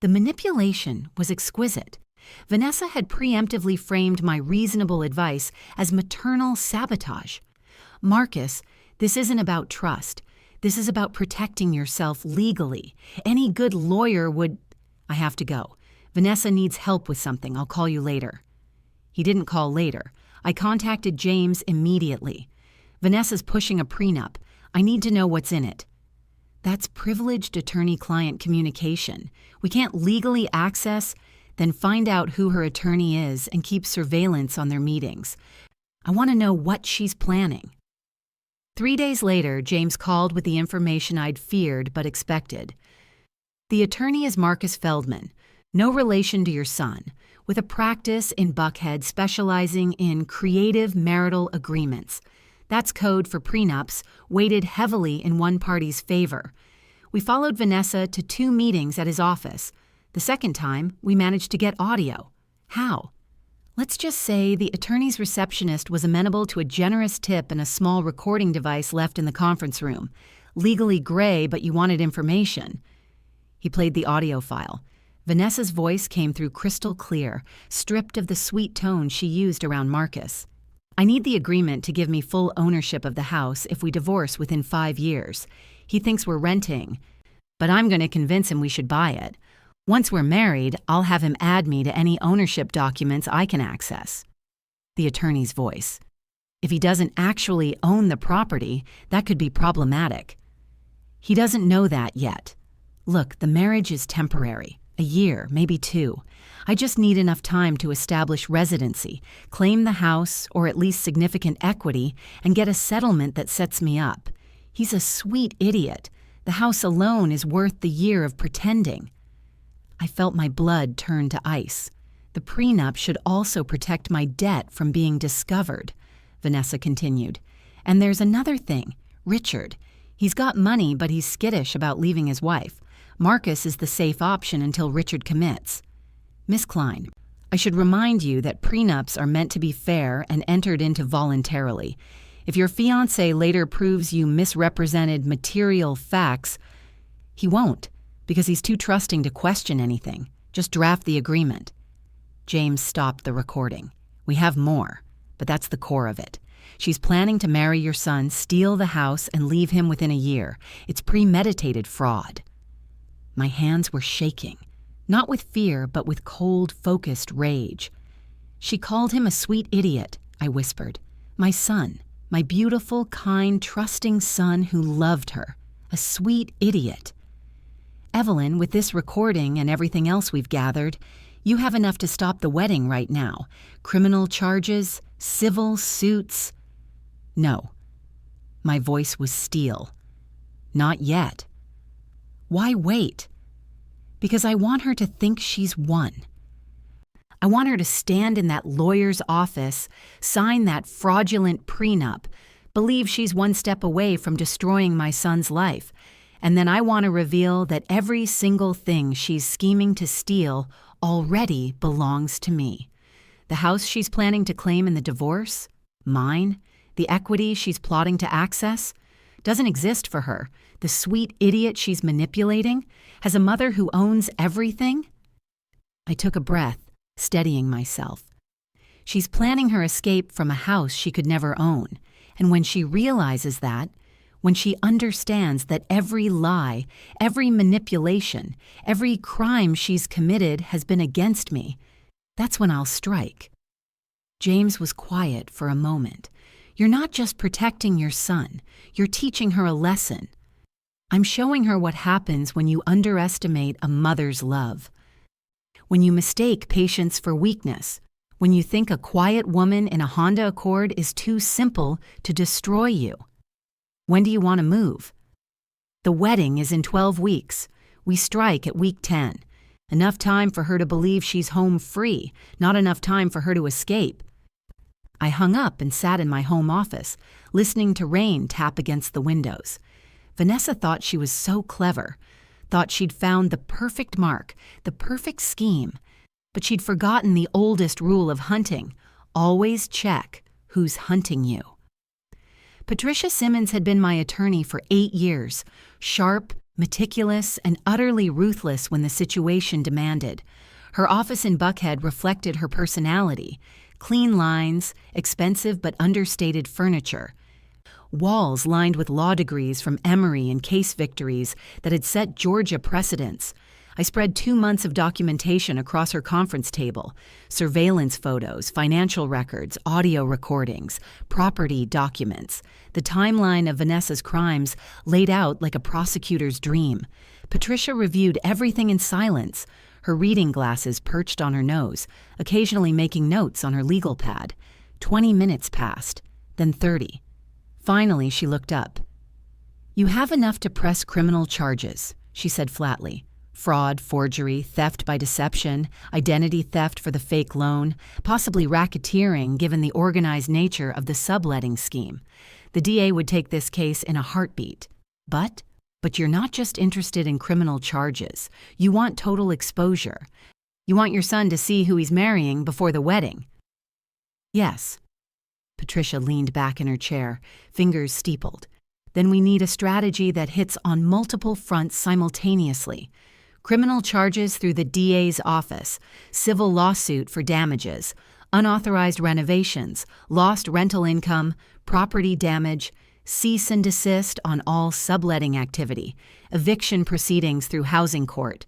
The manipulation was exquisite. Vanessa had preemptively framed my reasonable advice as maternal sabotage. Marcus, this isn't about trust. This is about protecting yourself legally. Any good lawyer would... I have to go. Vanessa needs help with something. I'll call you later. He didn't call later. I contacted James immediately. Vanessa's pushing a prenup. I need to know what's in it. That's privileged attorney-client communication. We can't legally access, then find out who her attorney is and keep surveillance on their meetings. I want to know what she's planning. 3 days later, James called with the information I'd feared but expected. The attorney is Marcus Feldman, no relation to your son, with a practice in Buckhead specializing in creative marital agreements. That's code for prenups, weighted heavily in one party's favor. We followed Vanessa to 2 meetings at his office. The second time, we managed to get audio. How? Let's just say the attorney's receptionist was amenable to a generous tip and a small recording device left in the conference room. Legally gray, but you wanted information. He played the audio file. Vanessa's voice came through crystal clear, stripped of the sweet tone she used around Marcus. I need the agreement to give me full ownership of the house if we divorce within 5 years. He thinks we're renting, but I'm going to convince him we should buy it. Once we're married, I'll have him add me to any ownership documents I can access. The attorney's voice. If he doesn't actually own the property, that could be problematic. He doesn't know that yet. Look, the marriage is temporary. A year, maybe 2. I just need enough time to establish residency, claim the house, or at least significant equity, and get a settlement that sets me up. He's a sweet idiot. The house alone is worth the year of pretending. I felt my blood turn to ice. The prenup should also protect my debt from being discovered, Vanessa continued. And there's another thing, Richard. He's got money, but he's skittish about leaving his wife. Marcus is the safe option until Richard commits. Miss Klein, I should remind you that prenups are meant to be fair and entered into voluntarily. If your fiancé later proves you misrepresented material facts, he won't, because he's too trusting to question anything. Just draft the agreement. James stopped the recording. We have more, but that's the core of it. She's planning to marry your son, steal the house, and leave him within a year. It's premeditated fraud. My hands were shaking, not with fear, but with cold, focused rage. She called him a sweet idiot, I whispered. My son, my beautiful, kind, trusting son who loved her. A sweet idiot. Evelyn, with this recording and everything else we've gathered, you have enough to stop the wedding right now. Criminal charges, civil suits. No. My voice was steel. Not yet. Why wait? Because I want her to think she's won. I want her to stand in that lawyer's office, sign that fraudulent prenup, believe she's one step away from destroying my son's life, and then I want to reveal that every single thing she's scheming to steal already belongs to me. The house she's planning to claim in the divorce, mine, the equity she's plotting to access, doesn't exist for her. The sweet idiot she's manipulating has a mother who owns everything. I took a breath, steadying myself. She's planning her escape from a house she could never own, and when she realizes that, when she understands that every lie, every manipulation, every crime she's committed has been against me, that's when I'll strike. James was quiet for a moment. You're not just protecting your son, you're teaching her a lesson. I'm showing her what happens when you underestimate a mother's love. When you mistake patience for weakness. When you think a quiet woman in a Honda Accord is too simple to destroy you. When do you want to move? The wedding is in 12 weeks. We strike at week 10. Enough time for her to believe she's home free, not enough time for her to escape. I hung up and sat in my home office, listening to rain tap against the windows. Vanessa thought she was so clever, thought she'd found the perfect mark, the perfect scheme, but she'd forgotten the oldest rule of hunting: always check who's hunting you. Patricia Simmons had been my attorney for 8 years, sharp, meticulous, and utterly ruthless when the situation demanded. Her office in Buckhead reflected her personality: clean lines, expensive but understated furniture, walls lined with law degrees from Emory and case victories that had set Georgia precedents. I spread 2 months of documentation across her conference table: surveillance photos, financial records, audio recordings, property documents. The timeline of Vanessa's crimes laid out like a prosecutor's dream. Patricia reviewed everything in silence, her reading glasses perched on her nose, occasionally making notes on her legal pad. 20 minutes passed, then 30. Finally, she looked up. "You have enough to press criminal charges," she said flatly. "Fraud, forgery, theft by deception, identity theft for the fake loan, possibly racketeering given the organized nature of the subletting scheme. The DA would take this case in a heartbeat. But you're not just interested in criminal charges. You want total exposure. You want your son to see who he's marrying before the wedding." "Yes." Patricia leaned back in her chair, fingers steepled. "Then we need a strategy that hits on multiple fronts simultaneously. Criminal charges through the DA's office, civil lawsuit for damages, unauthorized renovations, lost rental income, property damage, cease and desist on all subletting activity, eviction proceedings through housing court."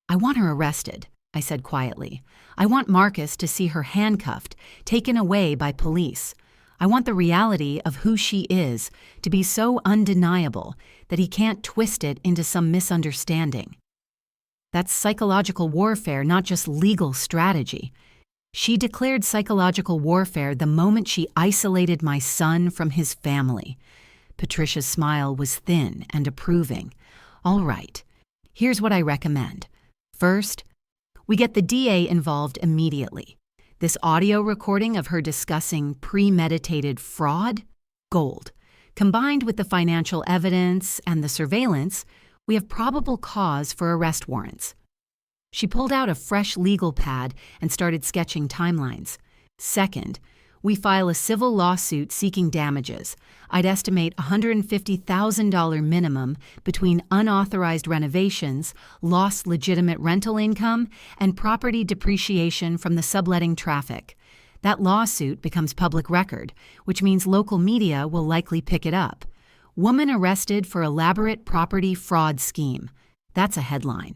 "I want her arrested," I said quietly. "I want Marcus to see her handcuffed, taken away by police. I want the reality of who she is to be so undeniable that he can't twist it into some misunderstanding. That's psychological warfare, not just legal strategy. She declared psychological warfare the moment she isolated my son from his family." Patricia's smile was thin and approving. "All right, here's what I recommend. First, we get the DA involved immediately. This audio recording of her discussing premeditated fraud? Gold. Combined with the financial evidence and the surveillance, we have probable cause for arrest warrants." She pulled out a fresh legal pad and started sketching timelines. "Second, we file a civil lawsuit seeking damages. I'd estimate $150,000 minimum between unauthorized renovations, lost legitimate rental income, and property depreciation from the subletting traffic. That lawsuit becomes public record, which means local media will likely pick it up. 'Woman arrested for elaborate property fraud scheme.' That's a headline."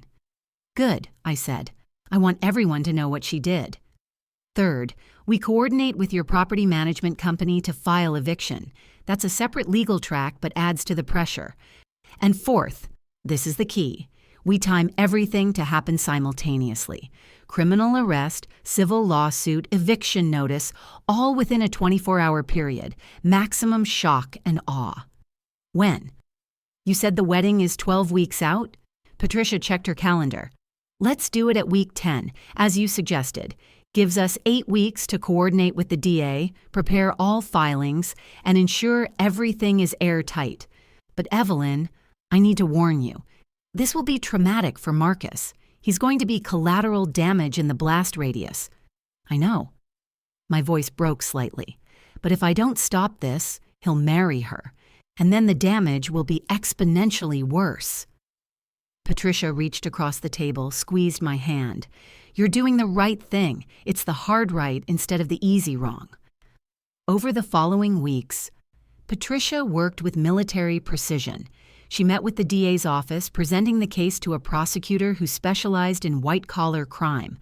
"Good," I said. "I want everyone to know what she did." "Third, we coordinate with your property management company to file eviction. That's a separate legal track but adds to the pressure. And fourth, this is the key, we time everything to happen simultaneously. Criminal arrest, civil lawsuit, eviction notice, all within a 24-hour period. Maximum shock and awe." "When?" "You said the wedding is 12 weeks out?" Patricia checked her calendar. "Let's do it at week 10, as you suggested. Gives us 8 weeks to coordinate with the DA, prepare all filings, and ensure everything is airtight. But Evelyn, I need to warn you. This will be traumatic for Marcus. He's going to be collateral damage in the blast radius." "I know." My voice broke slightly. "But if I don't stop this, he'll marry her, and then the damage will be exponentially worse." Patricia reached across the table, squeezed my hand. "You're doing the right thing. It's the hard right instead of the easy wrong." Over the following weeks, Patricia worked with military precision. She met with the DA's office, presenting the case to a prosecutor who specialized in white-collar crime.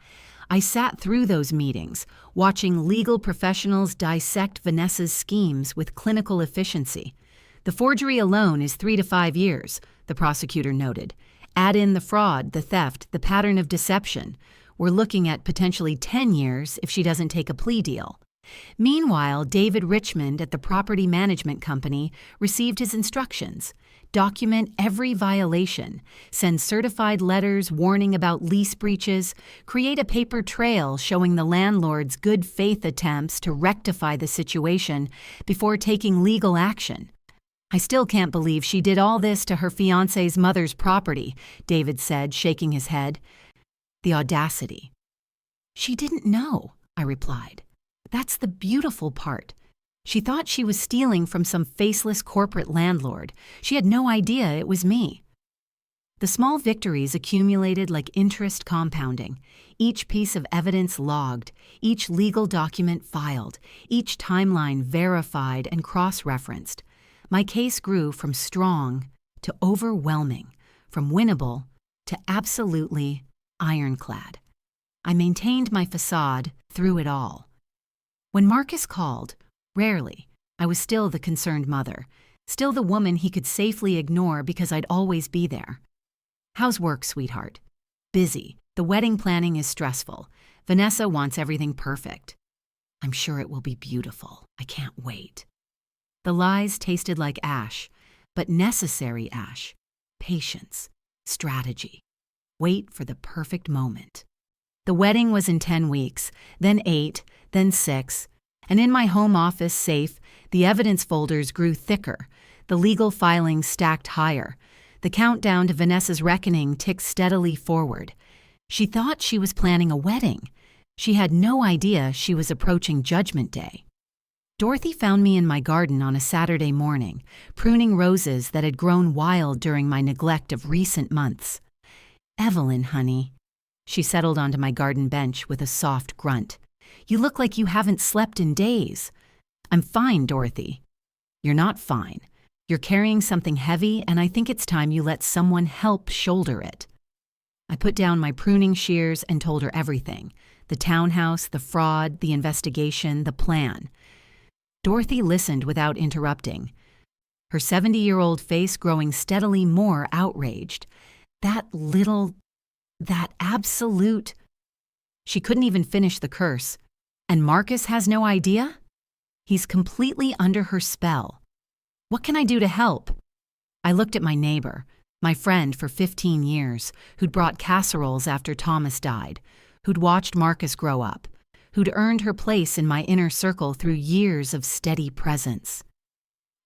I sat through those meetings, watching legal professionals dissect Vanessa's schemes with clinical efficiency. "The forgery alone is 3 to 5 years, the prosecutor noted. Add in the fraud, the theft, the pattern of deception. We're looking at potentially 10 years if she doesn't take a plea deal." Meanwhile, David Richmond at the property management company received his instructions. Document every violation, send certified letters warning about lease breaches, create a paper trail showing the landlord's good faith attempts to rectify the situation before taking legal action. "I still can't believe she did all this to her fiancé's mother's property," David said, shaking his head. "The audacity." "She didn't know," I replied. "That's the beautiful part. She thought she was stealing from some faceless corporate landlord. She had no idea it was me." The small victories accumulated like interest compounding, each piece of evidence logged, each legal document filed, each timeline verified and cross-referenced. My case grew from strong to overwhelming, from winnable to absolutely ironclad. I maintained my facade through it all. When Marcus called, rarely, I was still the concerned mother, still the woman he could safely ignore because I'd always be there. "How's work, sweetheart?" "Busy. The wedding planning is stressful. Vanessa wants everything perfect." "I'm sure it will be beautiful. I can't wait." The lies tasted like ash, but necessary ash. Patience, strategy. Wait for the perfect moment. The wedding was in 10 weeks, then 8, then 6, and in my home office safe, the evidence folders grew thicker, the legal filings stacked higher. The countdown to Vanessa's reckoning ticked steadily forward. She thought she was planning a wedding. She had no idea she was approaching Judgment Day. Dorothy found me in my garden on a Saturday morning, pruning roses that had grown wild during my neglect of recent months. "Evelyn, honey." She settled onto my garden bench with a soft grunt. "You look like you haven't slept in days." "I'm fine, Dorothy." "You're not fine. You're carrying something heavy, and I think it's time you let someone help shoulder it." I put down my pruning shears and told her everything: the townhouse, the fraud, the investigation, the plan. Dorothy listened without interrupting, her 70-year-old face growing steadily more outraged. That absolute... She couldn't even finish the curse. "And Marcus has no idea?" "He's completely under her spell." "What can I do to help?" I looked at my neighbor, my friend for 15 years, who'd brought casseroles after Thomas died, who'd watched Marcus grow up, who'd earned her place in my inner circle through years of steady presence.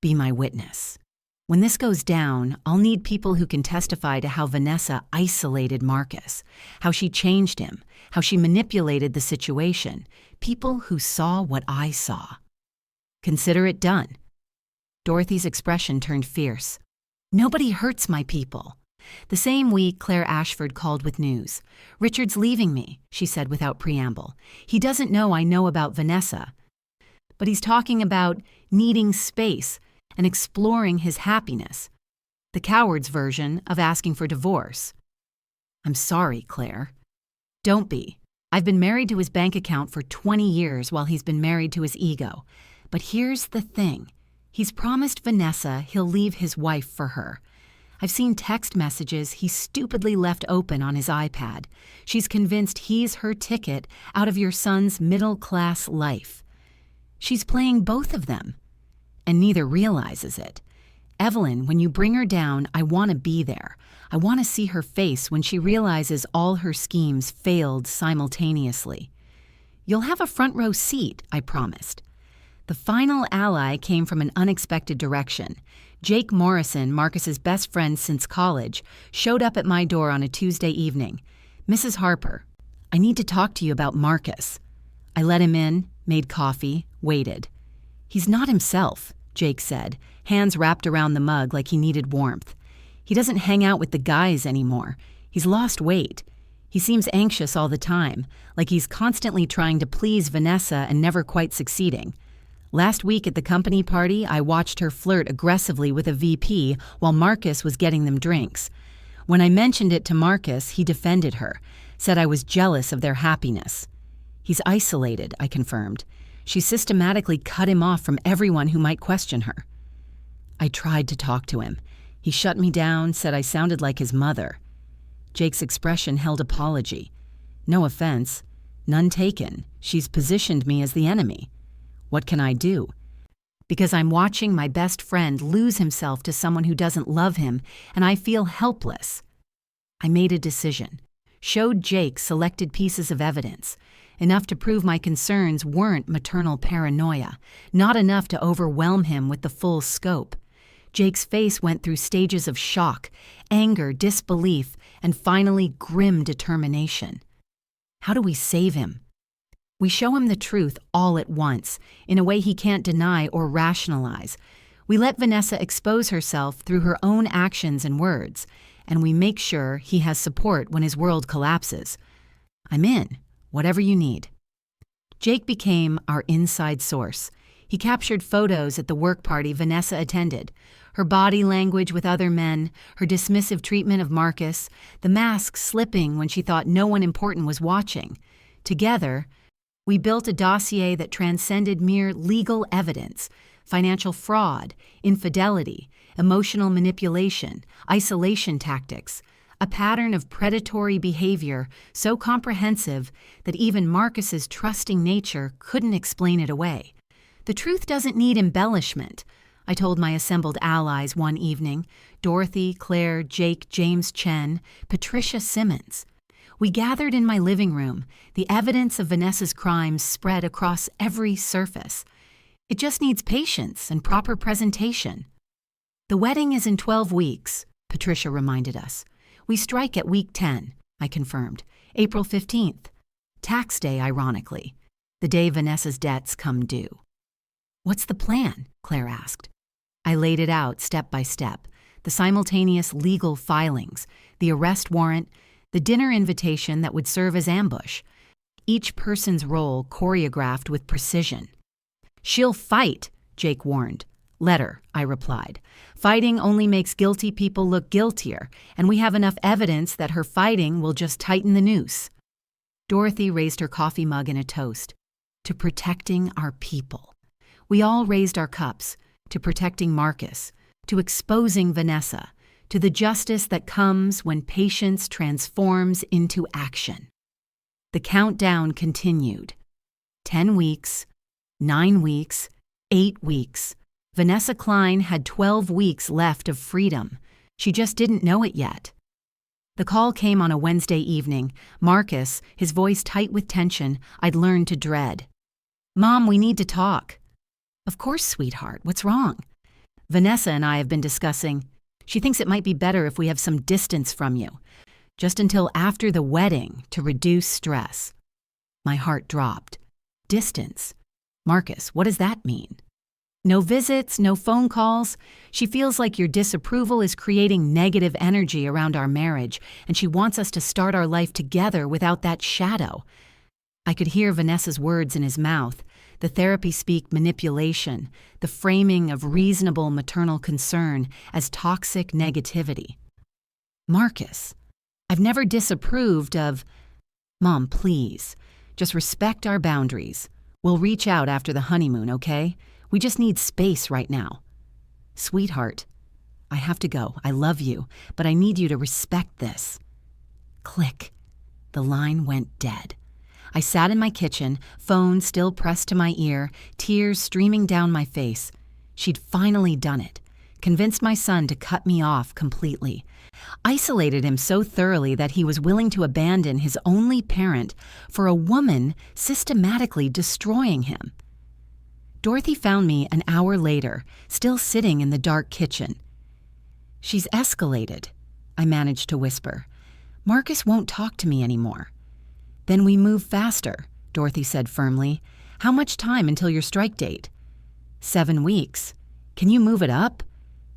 "Be my witness. When this goes down, I'll need people who can testify to how Vanessa isolated Marcus, how she changed him, how she manipulated the situation, people who saw what I saw." "Consider it done." Dorothy's expression turned fierce. "Nobody hurts my people." The same week, Claire Ashford called with news. "Richard's leaving me," she said without preamble. "He doesn't know I know about Vanessa. But he's talking about needing space and exploring his happiness. The coward's version of asking for divorce." "I'm sorry, Claire." "Don't be. I've been married to his bank account for 20 years while he's been married to his ego. But here's the thing. He's promised Vanessa he'll leave his wife for her. I've seen text messages he stupidly left open on his iPad. She's convinced he's her ticket out of your son's middle-class life. She's playing both of them, and neither realizes it. Evelyn, when you bring her down, I want to be there. I want to see her face when she realizes all her schemes failed simultaneously. You'll have a front row seat, I promised." The final ally came from an unexpected direction. Jake Morrison, Marcus's best friend since college, showed up at my door on a Tuesday evening. "Mrs. Harper, I need to talk to you about Marcus." I let him in, made coffee, waited. "He's not himself," Jake said, hands wrapped around the mug like he needed warmth. "He doesn't hang out with the guys anymore. He's lost weight. He seems anxious all the time, like he's constantly trying to please Vanessa and never quite succeeding. Last week at the company party, I watched her flirt aggressively with a VP while Marcus was getting them drinks. When I mentioned it to Marcus, he defended her, said I was jealous of their happiness. He's isolated, I confirmed. She systematically cut him off from everyone who might question her. I tried to talk to him. He shut me down, said I sounded like his mother. Jake's expression held apology. "No offense. None taken. She's positioned me as the enemy. What can I do? Because I'm watching my best friend lose himself to someone who doesn't love him, and I feel helpless." I made a decision. Showed Jake selected pieces of evidence, enough to prove my concerns weren't maternal paranoia, not enough to overwhelm him with the full scope. Jake's face went through stages of shock, anger, disbelief, and finally grim determination. How do we save him? We show him the truth all at once, in a way he can't deny or rationalize. We let Vanessa expose herself through her own actions and words, and we make sure he has support when his world collapses. I'm in, whatever you need. Jake became our inside source. He captured photos at the work party Vanessa attended, her body language with other men, her dismissive treatment of Marcus, the mask slipping when she thought no one important was watching. Together, we built a dossier that transcended mere legal evidence: financial fraud, infidelity, emotional manipulation, isolation tactics, a pattern of predatory behavior so comprehensive that even Marcus's trusting nature couldn't explain it away. The truth doesn't need embellishment, I told my assembled allies one evening: Dorothy, Claire, Jake, James Chen, Patricia Simmons. We gathered in my living room, the evidence of Vanessa's crimes spread across every surface. It just needs patience and proper presentation. The wedding is in 12 weeks, Patricia reminded us. We strike at week 10, I confirmed, April 15th. Tax day, ironically, the day Vanessa's debts come due. What's the plan? Claire asked. I laid it out step by step: the simultaneous legal filings, the arrest warrant, the dinner invitation that would serve as ambush. Each person's role choreographed with precision. She'll fight, Jake warned. Let her, I replied. Fighting only makes guilty people look guiltier, and we have enough evidence that her fighting will just tighten the noose. Dorothy raised her coffee mug in a toast. To protecting our people. We all raised our cups. To protecting Marcus, to exposing Vanessa, to the justice that comes when patience transforms into action. The countdown continued. 10 weeks, 9 weeks, 8 weeks. Vanessa Klein had 12 weeks left of freedom. She just didn't know it yet. The call came on a Wednesday evening. Marcus, his voice tight with tension, I'd learned to dread. Mom, we need to talk. Of course, sweetheart. What's wrong? Vanessa and I have been discussing. She thinks it might be better if we have some distance from you, just until after the wedding, to reduce stress. My heart dropped. Distance? Marcus, what does that mean? No visits, no phone calls. She feels like your disapproval is creating negative energy around our marriage, and she wants us to start our life together without that shadow. I could hear Vanessa's words in his mouth, the therapy-speak manipulation, the framing of reasonable maternal concern as toxic negativity. Marcus, I've never disapproved of... Mom, please, just respect our boundaries. We'll reach out after the honeymoon, okay? We just need space right now. Sweetheart, I have to go. I love you, but I need you to respect this. Click. The line went dead. I sat in my kitchen, phone still pressed to my ear, tears streaming down my face. She'd finally done it, convinced my son to cut me off completely, isolated him so thoroughly that he was willing to abandon his only parent for a woman systematically destroying him. Dorothy found me an hour later, still sitting in the dark kitchen. She's escalated, I managed to whisper. Marcus won't talk to me anymore. Then we move faster, Dorothy said firmly. How much time until your strike date? 7 weeks. Can you move it up?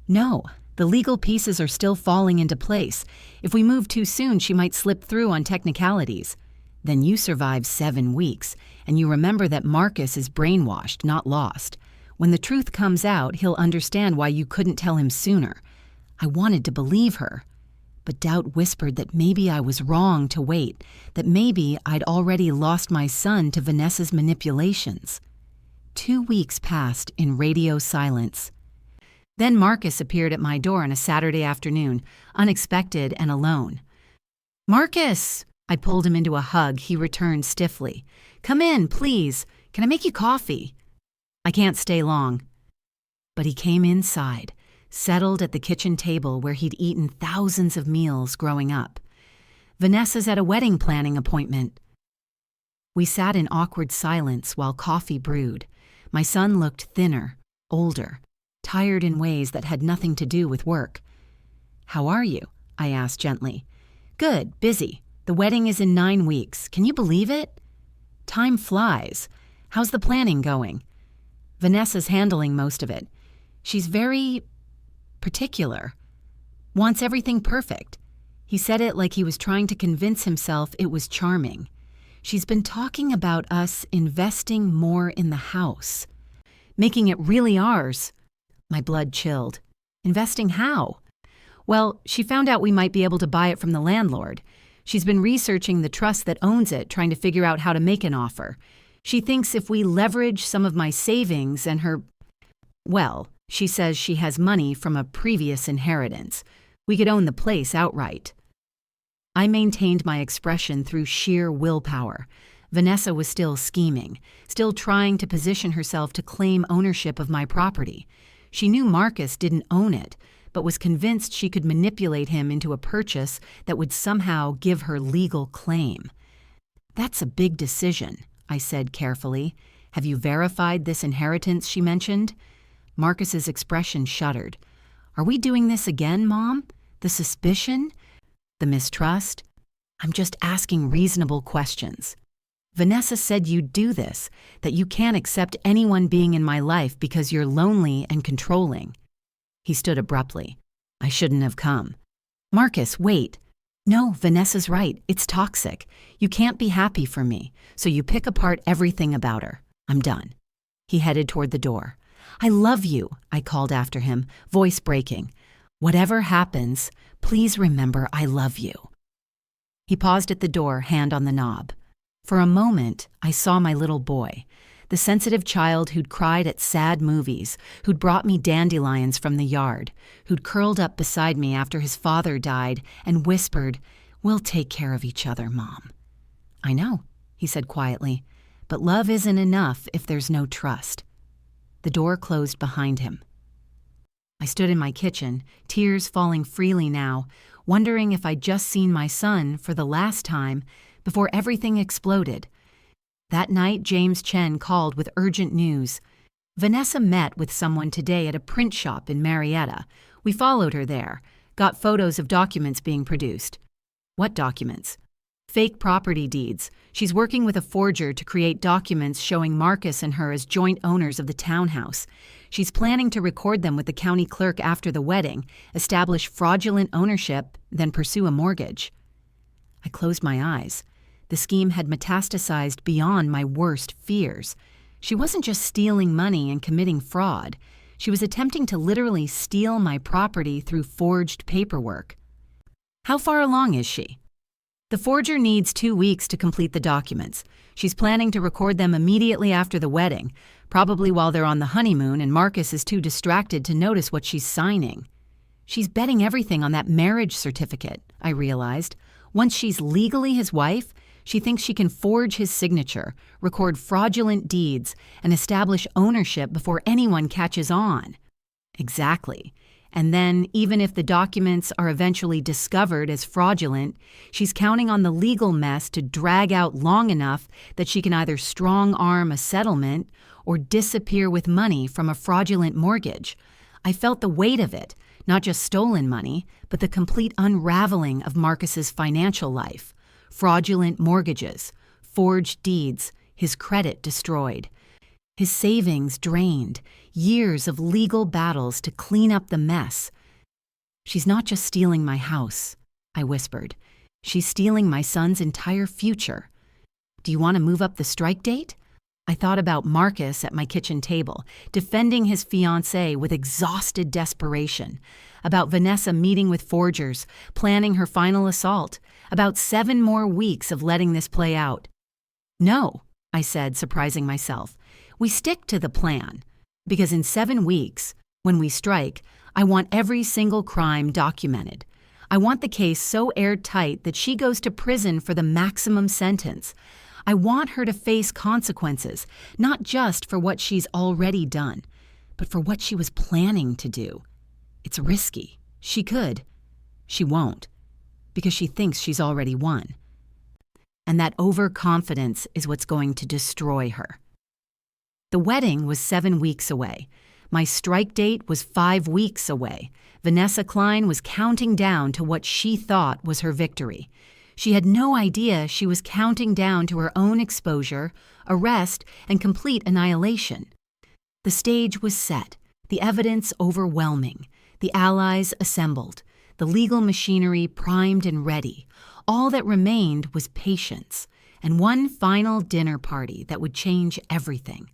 No, the legal pieces are still falling into place. If we move too soon, she might slip through on technicalities. Then you survive 7 weeks, and you remember that Marcus is brainwashed, not lost. When the truth comes out, he'll understand why you couldn't tell him sooner. I wanted to believe her, but doubt whispered that maybe I was wrong to wait, that maybe I'd already lost my son to Vanessa's manipulations. 2 weeks passed in radio silence. Then Marcus appeared at my door on a Saturday afternoon, unexpected and alone. Marcus! I pulled him into a hug. He returned stiffly. Come in, please. Can I make you coffee? I can't stay long. But he came inside, settled at the kitchen table where he'd eaten thousands of meals growing up. Vanessa's at a wedding planning appointment. We sat in awkward silence while coffee brewed. My son looked thinner, older, tired in ways that had nothing to do with work. How are you? I asked gently. Good, busy. The wedding is in 9 weeks. Can you believe it? Time flies. How's the planning going? Vanessa's handling most of it. She's very particular. Wants everything perfect. He said it like he was trying to convince himself it was charming. She's been talking about us investing more in the house, making it really ours. My blood chilled. Investing how? Well, she found out we might be able to buy it from the landlord. She's been researching the trust that owns it, trying to figure out how to make an offer. She thinks if we leverage some of my savings and her... Well, she says she has money from a previous inheritance. We could own the place outright. I maintained my expression through sheer willpower. Vanessa was still scheming, still trying to position herself to claim ownership of my property. She knew Marcus didn't own it, but was convinced she could manipulate him into a purchase that would somehow give her legal claim. That's a big decision, I said carefully. Have you verified this inheritance she mentioned? Marcus's expression shuddered. Are we doing this again, Mom? The suspicion? The mistrust? I'm just asking reasonable questions. Vanessa said you'd do this, that you can't accept anyone being in my life because you're lonely and controlling. He stood abruptly. I shouldn't have come. Marcus, wait. No, Vanessa's right. It's toxic. You can't be happy for me, so you pick apart everything about her. I'm done. He headed toward the door. I love you, I called after him, voice breaking. Whatever happens, please remember I love you. He paused at the door, hand on the knob. For a moment, I saw my little boy, the sensitive child who'd cried at sad movies, who'd brought me dandelions from the yard, who'd curled up beside me after his father died and whispered, "We'll take care of each other, Mom." I know, he said quietly, but love isn't enough if there's no trust. The door closed behind him. I stood in my kitchen, tears falling freely now, wondering if I'd just seen my son for the last time before everything exploded. That night, James Chen called with urgent news. Vanessa met with someone today at a print shop in Marietta. We followed her there, got photos of documents being produced. What documents? Fake property deeds. She's working with a forger to create documents showing Marcus and her as joint owners of the townhouse. She's planning to record them with the county clerk after the wedding, establish fraudulent ownership, then pursue a mortgage. I closed my eyes. The scheme had metastasized beyond my worst fears. She wasn't just stealing money and committing fraud. She was attempting to literally steal my property through forged paperwork. How far along is she? The forger needs 2 weeks to complete the documents. She's planning to record them immediately after the wedding, probably while they're on the honeymoon and Marcus is too distracted to notice what she's signing. She's betting everything on that marriage certificate, I realized. Once she's legally his wife, she thinks she can forge his signature, record fraudulent deeds, and establish ownership before anyone catches on. Exactly. And then, even if the documents are eventually discovered as fraudulent, she's counting on the legal mess to drag out long enough that she can either strong-arm a settlement or disappear with money from a fraudulent mortgage. I felt the weight of it, not just stolen money, but the complete unraveling of Marcus's financial life. Fraudulent mortgages, forged deeds, his credit destroyed. His savings drained, years of legal battles to clean up the mess. She's not just stealing my house, I whispered. She's stealing my son's entire future. Do you want to move up the strike date? I thought about Marcus at my kitchen table, defending his fiancée with exhausted desperation, about Vanessa meeting with forgers, planning her final assault, about 7 more weeks of letting this play out. No, I said, surprising myself. We stick to the plan, because in 7 weeks, when we strike, I want every single crime documented. I want the case so airtight that she goes to prison for the maximum sentence. I want her to face consequences, not just for what she's already done, but for what she was planning to do. It's risky. She could. She won't, because she thinks she's already won. And that overconfidence is what's going to destroy her. The wedding was 7 weeks away. My strike date was 5 weeks away. Vanessa Klein was counting down to what she thought was her victory. She had no idea she was counting down to her own exposure, arrest, and complete annihilation. The stage was set, the evidence overwhelming, the allies assembled. the legal machinery primed and ready. All that remained was patience and one final dinner party that would change everything.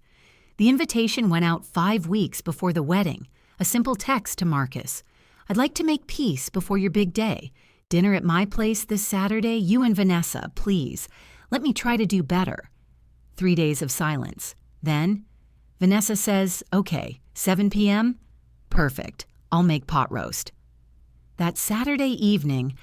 The invitation went out 5 weeks before the wedding, a simple text to Marcus. "I'd like to make peace before your big day. Dinner at my place this Saturday, you and Vanessa, please. Let me try to do better." 3 days of silence. Then, Vanessa says, "Okay, 7 p.m.? Perfect. I'll make pot roast." That Saturday evening,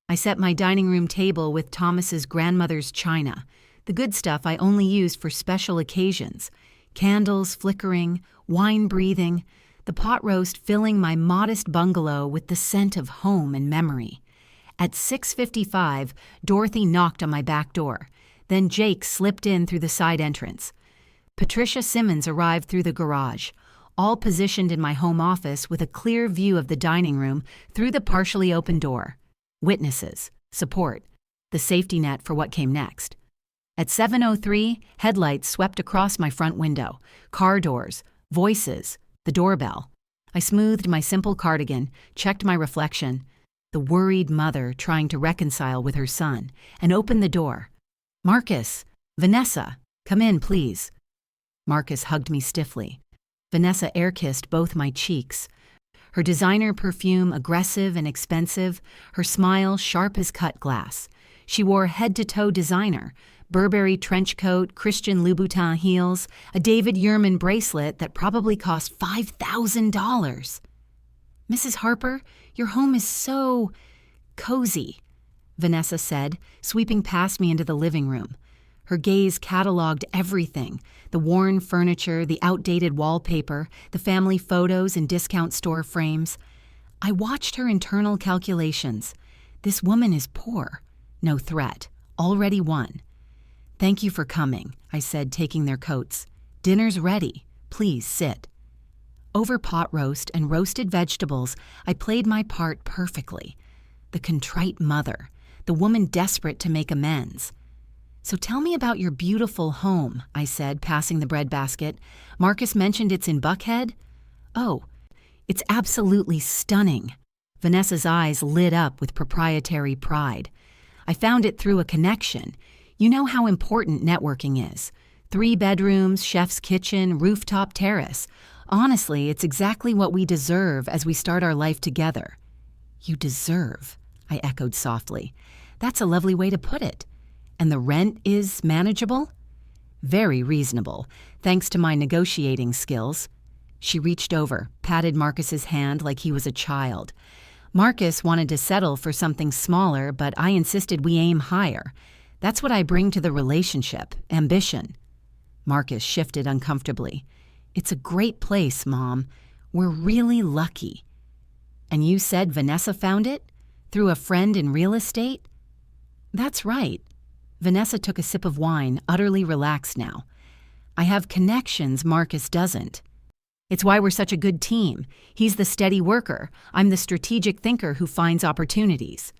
I set my dining room table with Thomas's grandmother's china, the good stuff I only used for special occasions. Candles flickering, wine breathing, the pot roast filling my modest bungalow with the scent of home and memory. At 6:55, Dorothy knocked on my back door. Then Jake slipped in through the side entrance. Patricia Simmons arrived through the garage, all positioned in my home office with a clear view of the dining room through the partially open door. Witnesses, support, the safety net for what came next. At 7:03, headlights swept across my front window, car doors, voices, the doorbell. I smoothed my simple cardigan, checked my reflection, the worried mother trying to reconcile with her son, and opened the door. "Marcus, Vanessa, come in, please." Marcus hugged me stiffly. Vanessa air-kissed both my cheeks. Her designer perfume aggressive and expensive, her smile sharp as cut glass. She wore head-to-toe designer, Burberry trench coat, Christian Louboutin heels, a David Yurman bracelet that probably cost $5,000. "Mrs. Harper, your home is so cozy," Vanessa said, sweeping past me into the living room. Her gaze cataloged everything, the worn furniture, the outdated wallpaper, the family photos and discount store frames. I watched her internal calculations. This woman is poor. No threat. Already won. "Thank you for coming," I said, taking their coats. "Dinner's ready. Please sit." Over pot roast and roasted vegetables, I played my part perfectly. The contrite mother, the woman desperate to make amends. "So tell me about your beautiful home," I said, passing the breadbasket. "Marcus mentioned it's in Buckhead?" "Oh, it's absolutely stunning." Vanessa's eyes lit up with proprietary pride. "I found it through a connection. You know how important networking is. 3 bedrooms, chef's kitchen, rooftop terrace. Honestly, it's exactly what we deserve as we start our life together." "You deserve," I echoed softly. "That's a lovely way to put it. And the rent is manageable?" "Very reasonable, thanks to my negotiating skills." She reached over, patted Marcus's hand like he was a child. Marcus wanted to settle for something smaller, but I insisted we aim higher. That's what I bring to the relationship, ambition. Marcus shifted uncomfortably. "It's a great place, Mom. We're really lucky." "And you said Vanessa found it? Through a friend in real estate?" "That's right." Vanessa took a sip of wine, utterly relaxed now. "I have connections Marcus doesn't. It's why we're such a good team. He's the steady worker. I'm the strategic thinker who finds opportunities."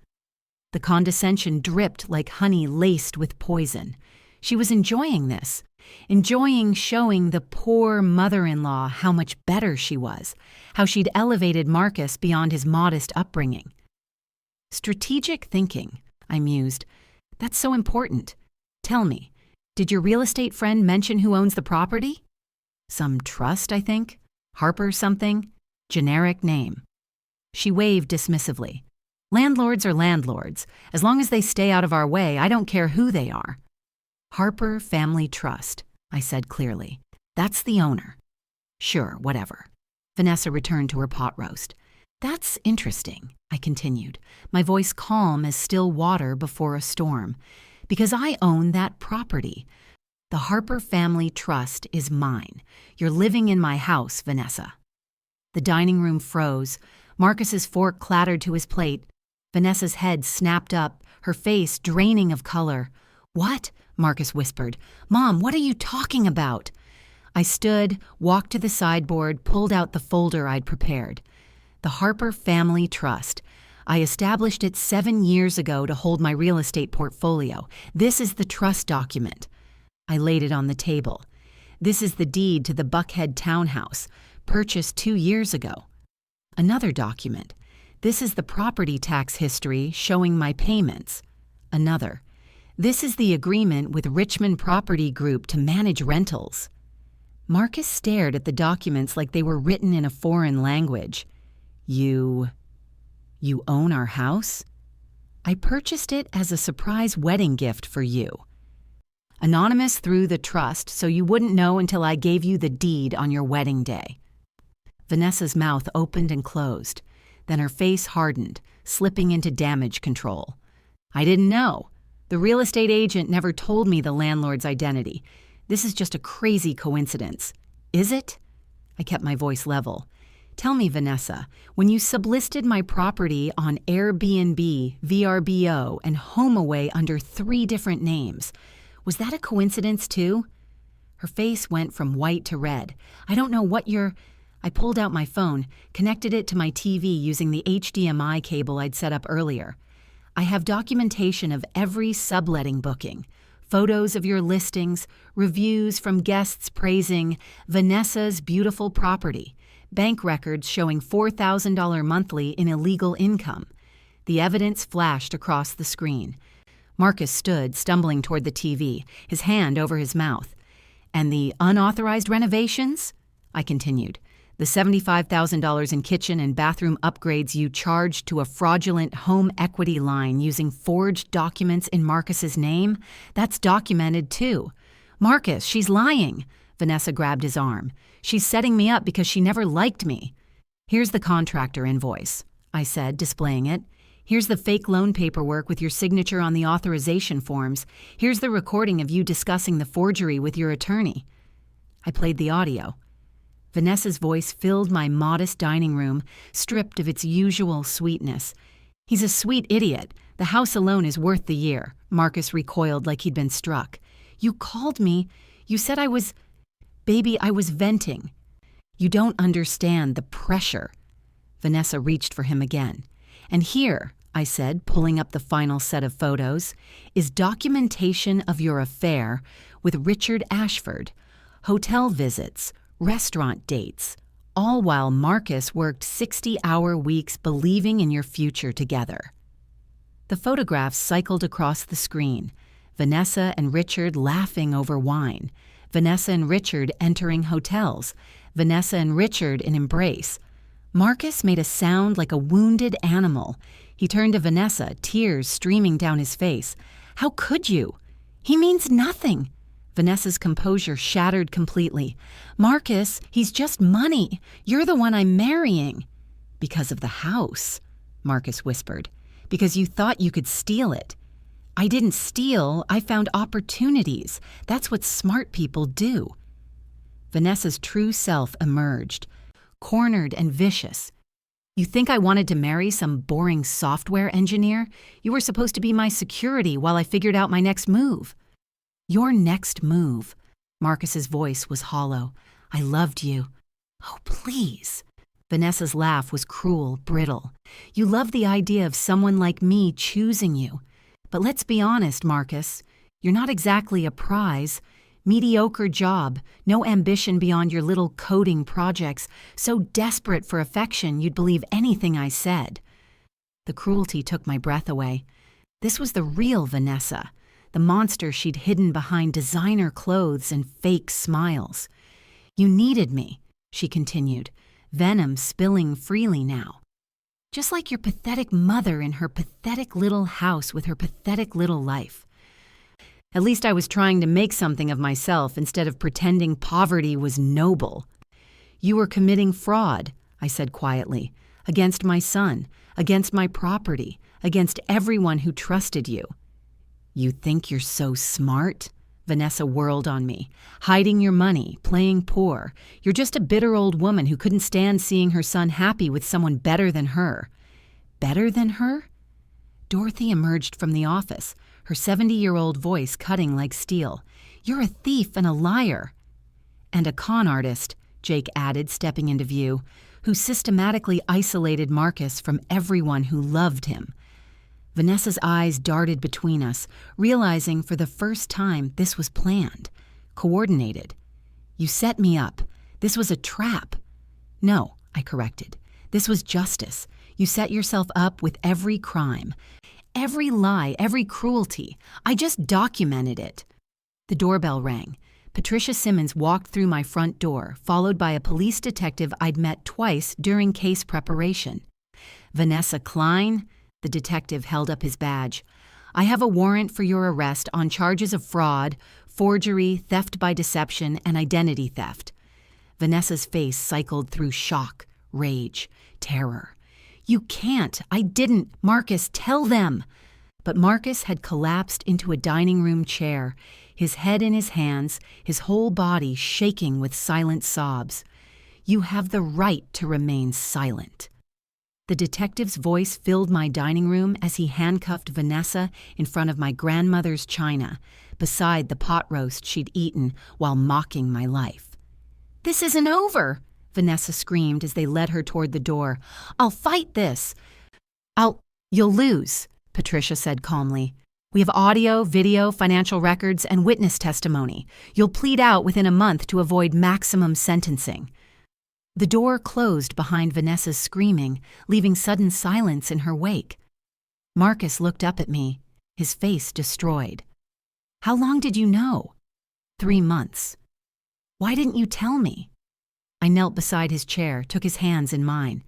The condescension dripped like honey laced with poison. She was enjoying this, enjoying showing the poor mother-in-law how much better she was, how she'd elevated Marcus beyond his modest upbringing. "Strategic thinking," I mused. "That's so important. Tell me, did your real estate friend mention who owns the property?" "Some trust, I think. Harper something. Generic name." She waved dismissively. "Landlords are landlords. As long as they stay out of our way, I don't care who they are." "Harper Family Trust," I said clearly. "That's the owner." "Sure, whatever." Vanessa returned to her pot roast. "That's interesting," I continued, my voice calm as still water before a storm, "because I own that property. The Harper Family Trust is mine. You're living in my house, Vanessa." The dining room froze. Marcus's fork clattered to his plate. Vanessa's head snapped up, her face draining of color. "What?" Marcus whispered. "Mom, what are you talking about?" I stood, walked to the sideboard, pulled out the folder I'd prepared. The Harper Family Trust. I established it 7 years ago to hold my real estate portfolio. This is the trust document. I laid it on the table. This is the deed to the Buckhead townhouse, purchased 2 years ago. Another document. This is the property tax history showing my payments. Another. This is the agreement with Richmond Property Group to manage rentals. Marcus stared at the documents like they were written in a foreign language. You own our house? I purchased it as a surprise wedding gift for you. Anonymous through the trust, so you wouldn't know until I gave you the deed on your wedding day. Vanessa's mouth opened and closed. Then her face hardened, slipping into damage control. I didn't know. The real estate agent never told me the landlord's identity. This is just a crazy coincidence. Is it? I kept my voice level. Tell me, Vanessa, when you sublisted my property on Airbnb, VRBO, and HomeAway under 3 different names, was that a coincidence too? Her face went from white to red. I don't know what you're... I pulled out my phone, connected it to my TV using the HDMI cable I'd set up earlier. I have documentation of every subletting booking, photos of your listings, reviews from guests praising Vanessa's beautiful property, bank records showing $4,000 monthly in illegal income. The evidence flashed across the screen. Marcus stood, stumbling toward the TV, his hand over his mouth. And the unauthorized renovations? I continued. The $75,000 in kitchen and bathroom upgrades you charged to a fraudulent home equity line using forged documents in Marcus's name? That's documented too. Marcus, she's lying. Vanessa grabbed his arm. She's setting me up because she never liked me. Here's the contractor invoice, I said, displaying it. Here's the fake loan paperwork with your signature on the authorization forms. Here's the recording of you discussing the forgery with your attorney. I played the audio. Vanessa's voice filled my modest dining room, stripped of its usual sweetness. He's a sweet idiot. The house alone is worth the year. Marcus recoiled like he'd been struck. You called me. You said I was... Baby, I was venting. You don't understand the pressure. Vanessa reached for him again. And here, I said, pulling up the final set of photos, is documentation of your affair with Richard Ashford, hotel visits, restaurant dates, all while Marcus worked 60-hour weeks believing in your future together. The photographs cycled across the screen, Vanessa and Richard laughing over wine, Vanessa and Richard entering hotels, Vanessa and Richard in embrace. Marcus made a sound like a wounded animal. He turned to Vanessa, tears streaming down his face. How could you? He means nothing. Vanessa's composure shattered completely. Marcus, he's just money. You're the one I'm marrying. Because of the house, Marcus whispered. Because you thought you could steal it. I didn't steal. I found opportunities. That's what smart people do. Vanessa's true self emerged, cornered and vicious. You think I wanted to marry some boring software engineer? You were supposed to be my security while I figured out my next move. Your next move. Marcus's voice was hollow. I loved you. Oh, please. Vanessa's laugh was cruel, brittle. You love the idea of someone like me choosing you. But let's be honest, Marcus. You're not exactly a prize. Mediocre job, no ambition beyond your little coding projects, so desperate for affection you'd believe anything I said. The cruelty took my breath away. This was the real Vanessa. The monster she'd hidden behind designer clothes and fake smiles. You needed me, she continued, venom spilling freely now. Just like your pathetic mother in her pathetic little house with her pathetic little life. At least I was trying to make something of myself instead of pretending poverty was noble. You were committing fraud, I said quietly, against my son, against my property, against everyone who trusted you. You think you're so smart? Vanessa whirled on me. Hiding your money, playing poor. You're just a bitter old woman who couldn't stand seeing her son happy with someone better than her. Better than her? Dorothy emerged from the office, her 70-year-old voice cutting like steel. You're a thief and a liar. And a con artist, Jake added, stepping into view, who systematically isolated Marcus from everyone who loved him. Vanessa's eyes darted between us, realizing for the first time this was planned, coordinated. You set me up. This was a trap. No, I corrected. This was justice. You set yourself up with every crime, every lie, every cruelty. I just documented it. The doorbell rang. Patricia Simmons walked through my front door, followed by a police detective I'd met twice during case preparation. Vanessa Klein? The detective held up his badge. I have a warrant for your arrest on charges of fraud, forgery, theft by deception, and identity theft. Vanessa's face cycled through shock, rage, terror. You can't. I didn't. Marcus, tell them. But Marcus had collapsed into a dining room chair, his head in his hands, his whole body shaking with silent sobs. You have the right to remain silent. The detective's voice filled my dining room as he handcuffed Vanessa in front of my grandmother's china, beside the pot roast she'd eaten while mocking my life. This isn't over, Vanessa screamed as they led her toward the door. I'll fight this. You'll lose, Patricia said calmly. We have audio, video, financial records, and witness testimony. You'll plead out within a month to avoid maximum sentencing. The door closed behind Vanessa's screaming, leaving sudden silence in her wake. Marcus looked up at me, his face destroyed. How long did you know? 3 months. Why didn't you tell me? I knelt beside his chair, took his hands in mine.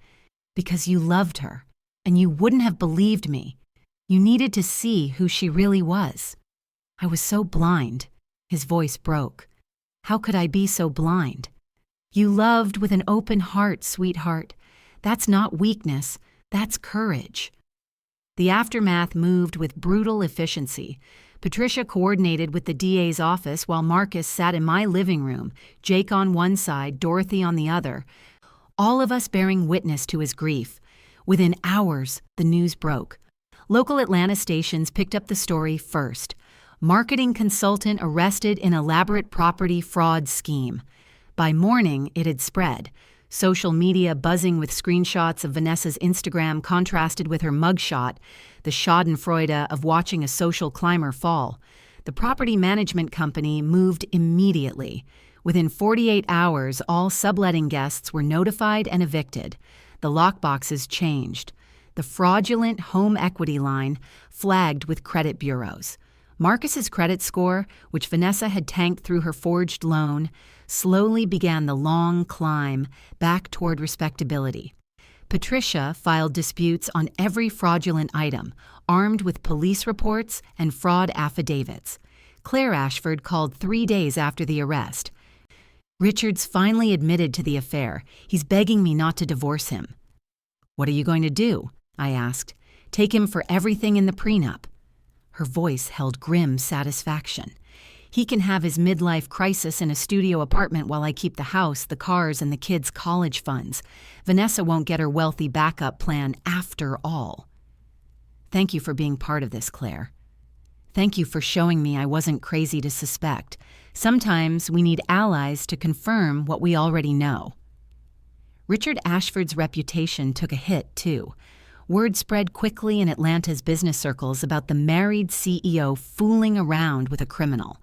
Because you loved her, and you wouldn't have believed me. You needed to see who she really was. I was so blind. His voice broke. How could I be so blind? You loved with an open heart, sweetheart. That's not weakness, that's courage. The aftermath moved with brutal efficiency. Patricia coordinated with the DA's office while Marcus sat in my living room, Jake on one side, Dorothy on the other, all of us bearing witness to his grief. Within hours, the news broke. Local Atlanta stations picked up the story first. Marketing consultant arrested in elaborate property fraud scheme. By morning, it had spread. Social media buzzing with screenshots of Vanessa's Instagram contrasted with her mugshot, the schadenfreude of watching a social climber fall. The property management company moved immediately. Within 48 hours, all subletting guests were notified and evicted. The lockboxes changed. The fraudulent home equity line flagged with credit bureaus. Marcus's credit score, which Vanessa had tanked through her forged loan, slowly began the long climb back toward respectability. Patricia filed disputes on every fraudulent item, armed with police reports and fraud affidavits. Claire Ashford called 3 days after the arrest. Richard's finally admitted to the affair. He's begging me not to divorce him. What are you going to do? I asked. Take him for everything in the prenup. Her voice held grim satisfaction. He can have his midlife crisis in a studio apartment while I keep the house, the cars, and the kids' college funds. Vanessa won't get her wealthy backup plan after all. Thank you for being part of this, Claire. Thank you for showing me I wasn't crazy to suspect. Sometimes we need allies to confirm what we already know. Richard Ashford's reputation took a hit, too. Word spread quickly in Atlanta's business circles about the married CEO fooling around with a criminal.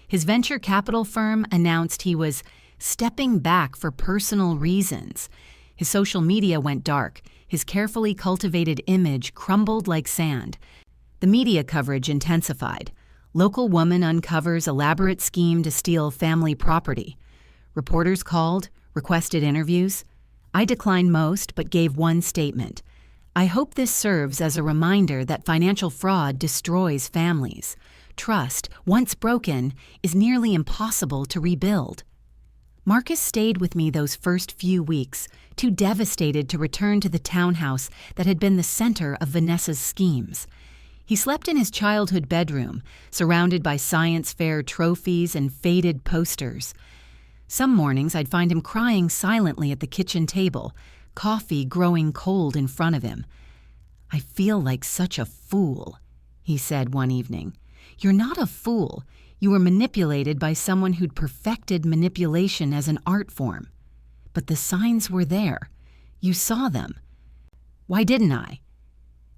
His venture capital firm announced he was stepping back for personal reasons. His social media went dark. His carefully cultivated image crumbled like sand. The media coverage intensified. Local woman uncovers elaborate scheme to steal family property. Reporters called, requested interviews. I declined most, but gave one statement. I hope this serves as a reminder that financial fraud destroys families. Trust, once broken, is nearly impossible to rebuild. Marcus stayed with me those first few weeks, too devastated to return to the townhouse that had been the center of Vanessa's schemes. He slept in his childhood bedroom, surrounded by science fair trophies and faded posters. Some mornings I'd find him crying silently at the kitchen table, coffee growing cold in front of him. I feel like such a fool, he said one evening. You're not a fool. You were manipulated by someone who'd perfected manipulation as an art form. But the signs were there. You saw them. Why didn't I?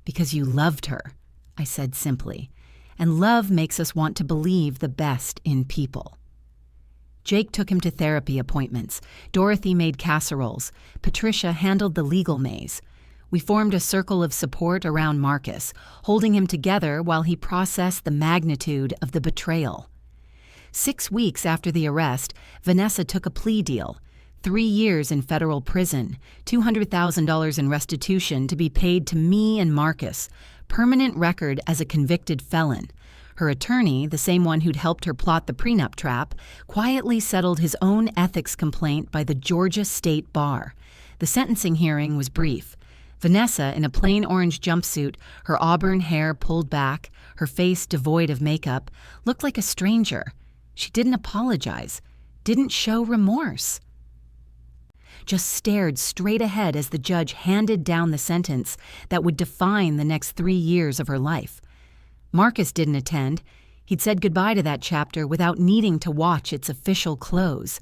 Because you loved her, I said simply. And love makes us want to believe the best in people. Jake took him to therapy appointments. Dorothy made casseroles. Patricia handled the legal maze. We formed a circle of support around Marcus, holding him together while he processed the magnitude of the betrayal. 6 weeks after the arrest, Vanessa took a plea deal. 3 years in federal prison, $200,000 in restitution to be paid to me and Marcus, permanent record as a convicted felon. Her attorney, the same one who'd helped her plot the prenup trap, quietly settled his own ethics complaint by the Georgia State Bar. The sentencing hearing was brief. Vanessa, in a plain orange jumpsuit, her auburn hair pulled back, her face devoid of makeup, looked like a stranger. She didn't apologize, didn't show remorse. Just stared straight ahead as the judge handed down the sentence that would define the next 3 years of her life. Marcus didn't attend. He'd said goodbye to that chapter without needing to watch its official close.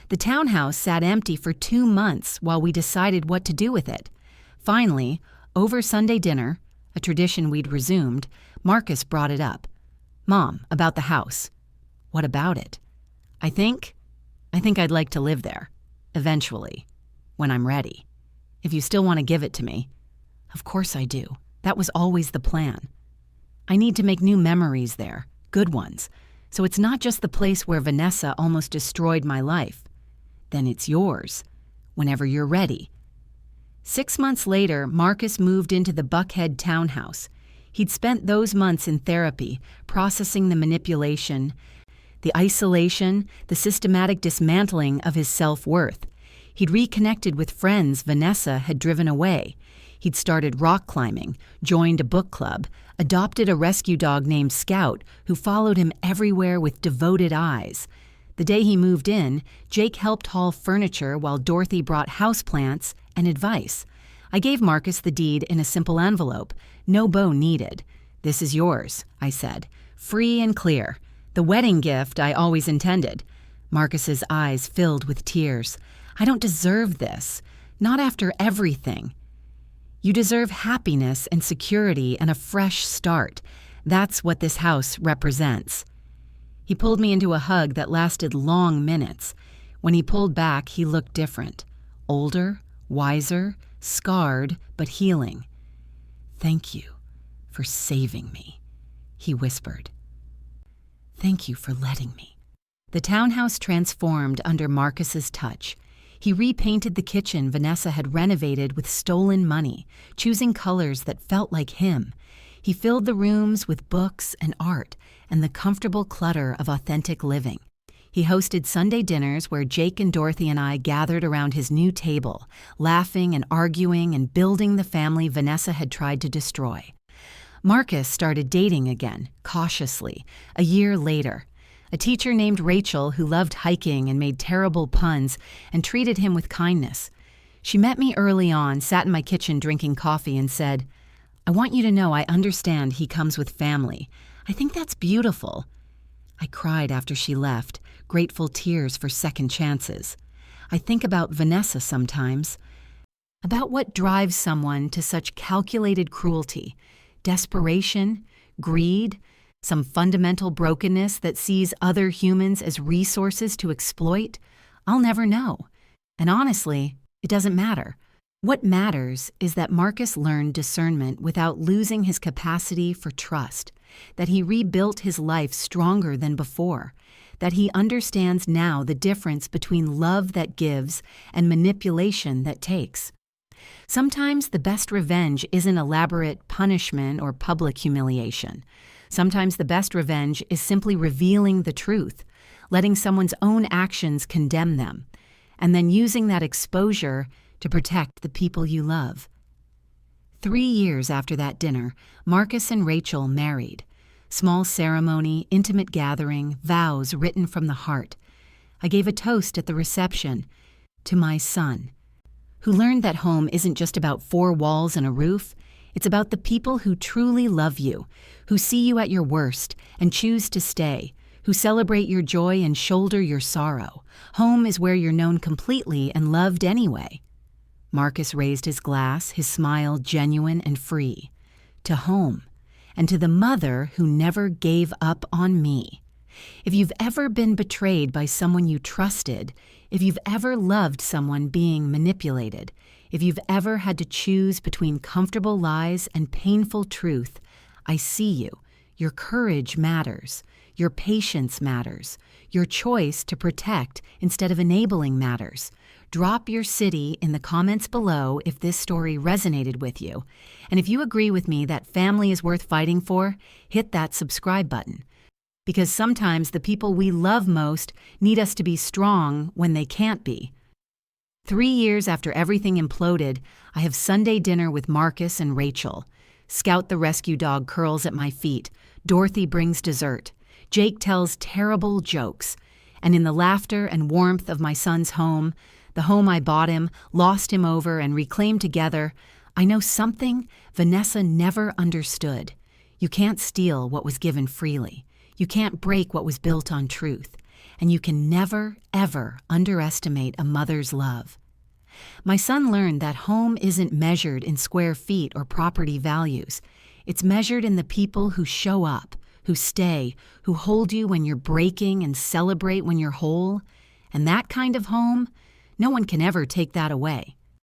The townhouse sat empty for 2 months while we decided what to do with it. Finally, over Sunday dinner, a tradition we'd resumed, Marcus brought it up. "Mom, about the house." "What about it?" I think I'd like to live there. Eventually. When I'm ready. If you still want to give it to me." "Of course I do. That was always the plan. I need to make new memories there, good ones, so it's not just the place where Vanessa almost destroyed my life. Then it's yours, whenever you're ready." 6 months later, Marcus moved into the Buckhead townhouse. He'd spent those months in therapy, processing the manipulation, the isolation, the systematic dismantling of his self-worth. He'd reconnected with friends Vanessa had driven away. He'd started rock climbing, joined a book club, adopted a rescue dog named Scout who followed him everywhere with devoted eyes. The day he moved in, Jake helped haul furniture while Dorothy brought houseplants and advice. I gave Marcus the deed in a simple envelope. No bow needed. "This is yours," I said. "Free and clear. The wedding gift I always intended." Marcus's eyes filled with tears. "I don't deserve this. Not after everything." "You deserve happiness and security and a fresh start. That's what this house represents." He pulled me into a hug that lasted long minutes. When he pulled back, he looked different. Older, wiser, scarred, but healing. "Thank you for saving me," he whispered. "Thank you for letting me." The townhouse transformed under Marcus's touch. He repainted the kitchen Vanessa had renovated with stolen money, choosing colors that felt like him. He filled the rooms with books and art and the comfortable clutter of authentic living. He hosted Sunday dinners where Jake and Dorothy and I gathered around his new table, laughing and arguing and building the family Vanessa had tried to destroy. Marcus started dating again, cautiously, a year later. A teacher named Rachel who loved hiking and made terrible puns and treated him with kindness. She met me early on, sat in my kitchen drinking coffee and said, "I want you to know I understand he comes with family. I think that's beautiful." I cried after she left, grateful tears for second chances. I think about Vanessa sometimes, about what drives someone to such calculated cruelty. Desperation, greed, some fundamental brokenness that sees other humans as resources to exploit? I'll never know. And honestly, it doesn't matter. What matters is that Marcus learned discernment without losing his capacity for trust, that he rebuilt his life stronger than before, that he understands now the difference between love that gives and manipulation that takes. Sometimes the best revenge isn't elaborate punishment or public humiliation. Sometimes the best revenge is simply revealing the truth, letting someone's own actions condemn them, and then using that exposure to protect the people you love. 3 years after that dinner, Marcus and Rachel married. Small ceremony, intimate gathering, vows written from the heart. I gave a toast at the reception to my son, who learned that home isn't just about 4 walls and a roof. It's about the people who truly love you, who see you at your worst and choose to stay, who celebrate your joy and shoulder your sorrow. Home is where you're known completely and loved anyway. Marcus raised his glass, his smile genuine and free. To home, and to the mother who never gave up on me. If you've ever been betrayed by someone you trusted, if you've ever loved someone being manipulated, if you've ever had to choose between comfortable lies and painful truth, I see you. Your courage matters. Your patience matters. Your choice to protect instead of enabling matters. Drop your city in the comments below if this story resonated with you. And if you agree with me that family is worth fighting for, hit that subscribe button. Because sometimes the people we love most need us to be strong when they can't be. 3 years after everything imploded, I have Sunday dinner with Marcus and Rachel. Scout the rescue dog curls at my feet. Dorothy brings dessert. Jake tells terrible jokes. And in the laughter and warmth of my son's home, the home I bought him, lost him over, and reclaimed together, I know something Vanessa never understood. You can't steal what was given freely. You can't break what was built on truth. And you can never, ever underestimate a mother's love. My son learned that home isn't measured in square feet or property values. It's measured in the people who show up, who stay, who hold you when you're breaking and celebrate when you're whole. And that kind of home, no one can ever take that away.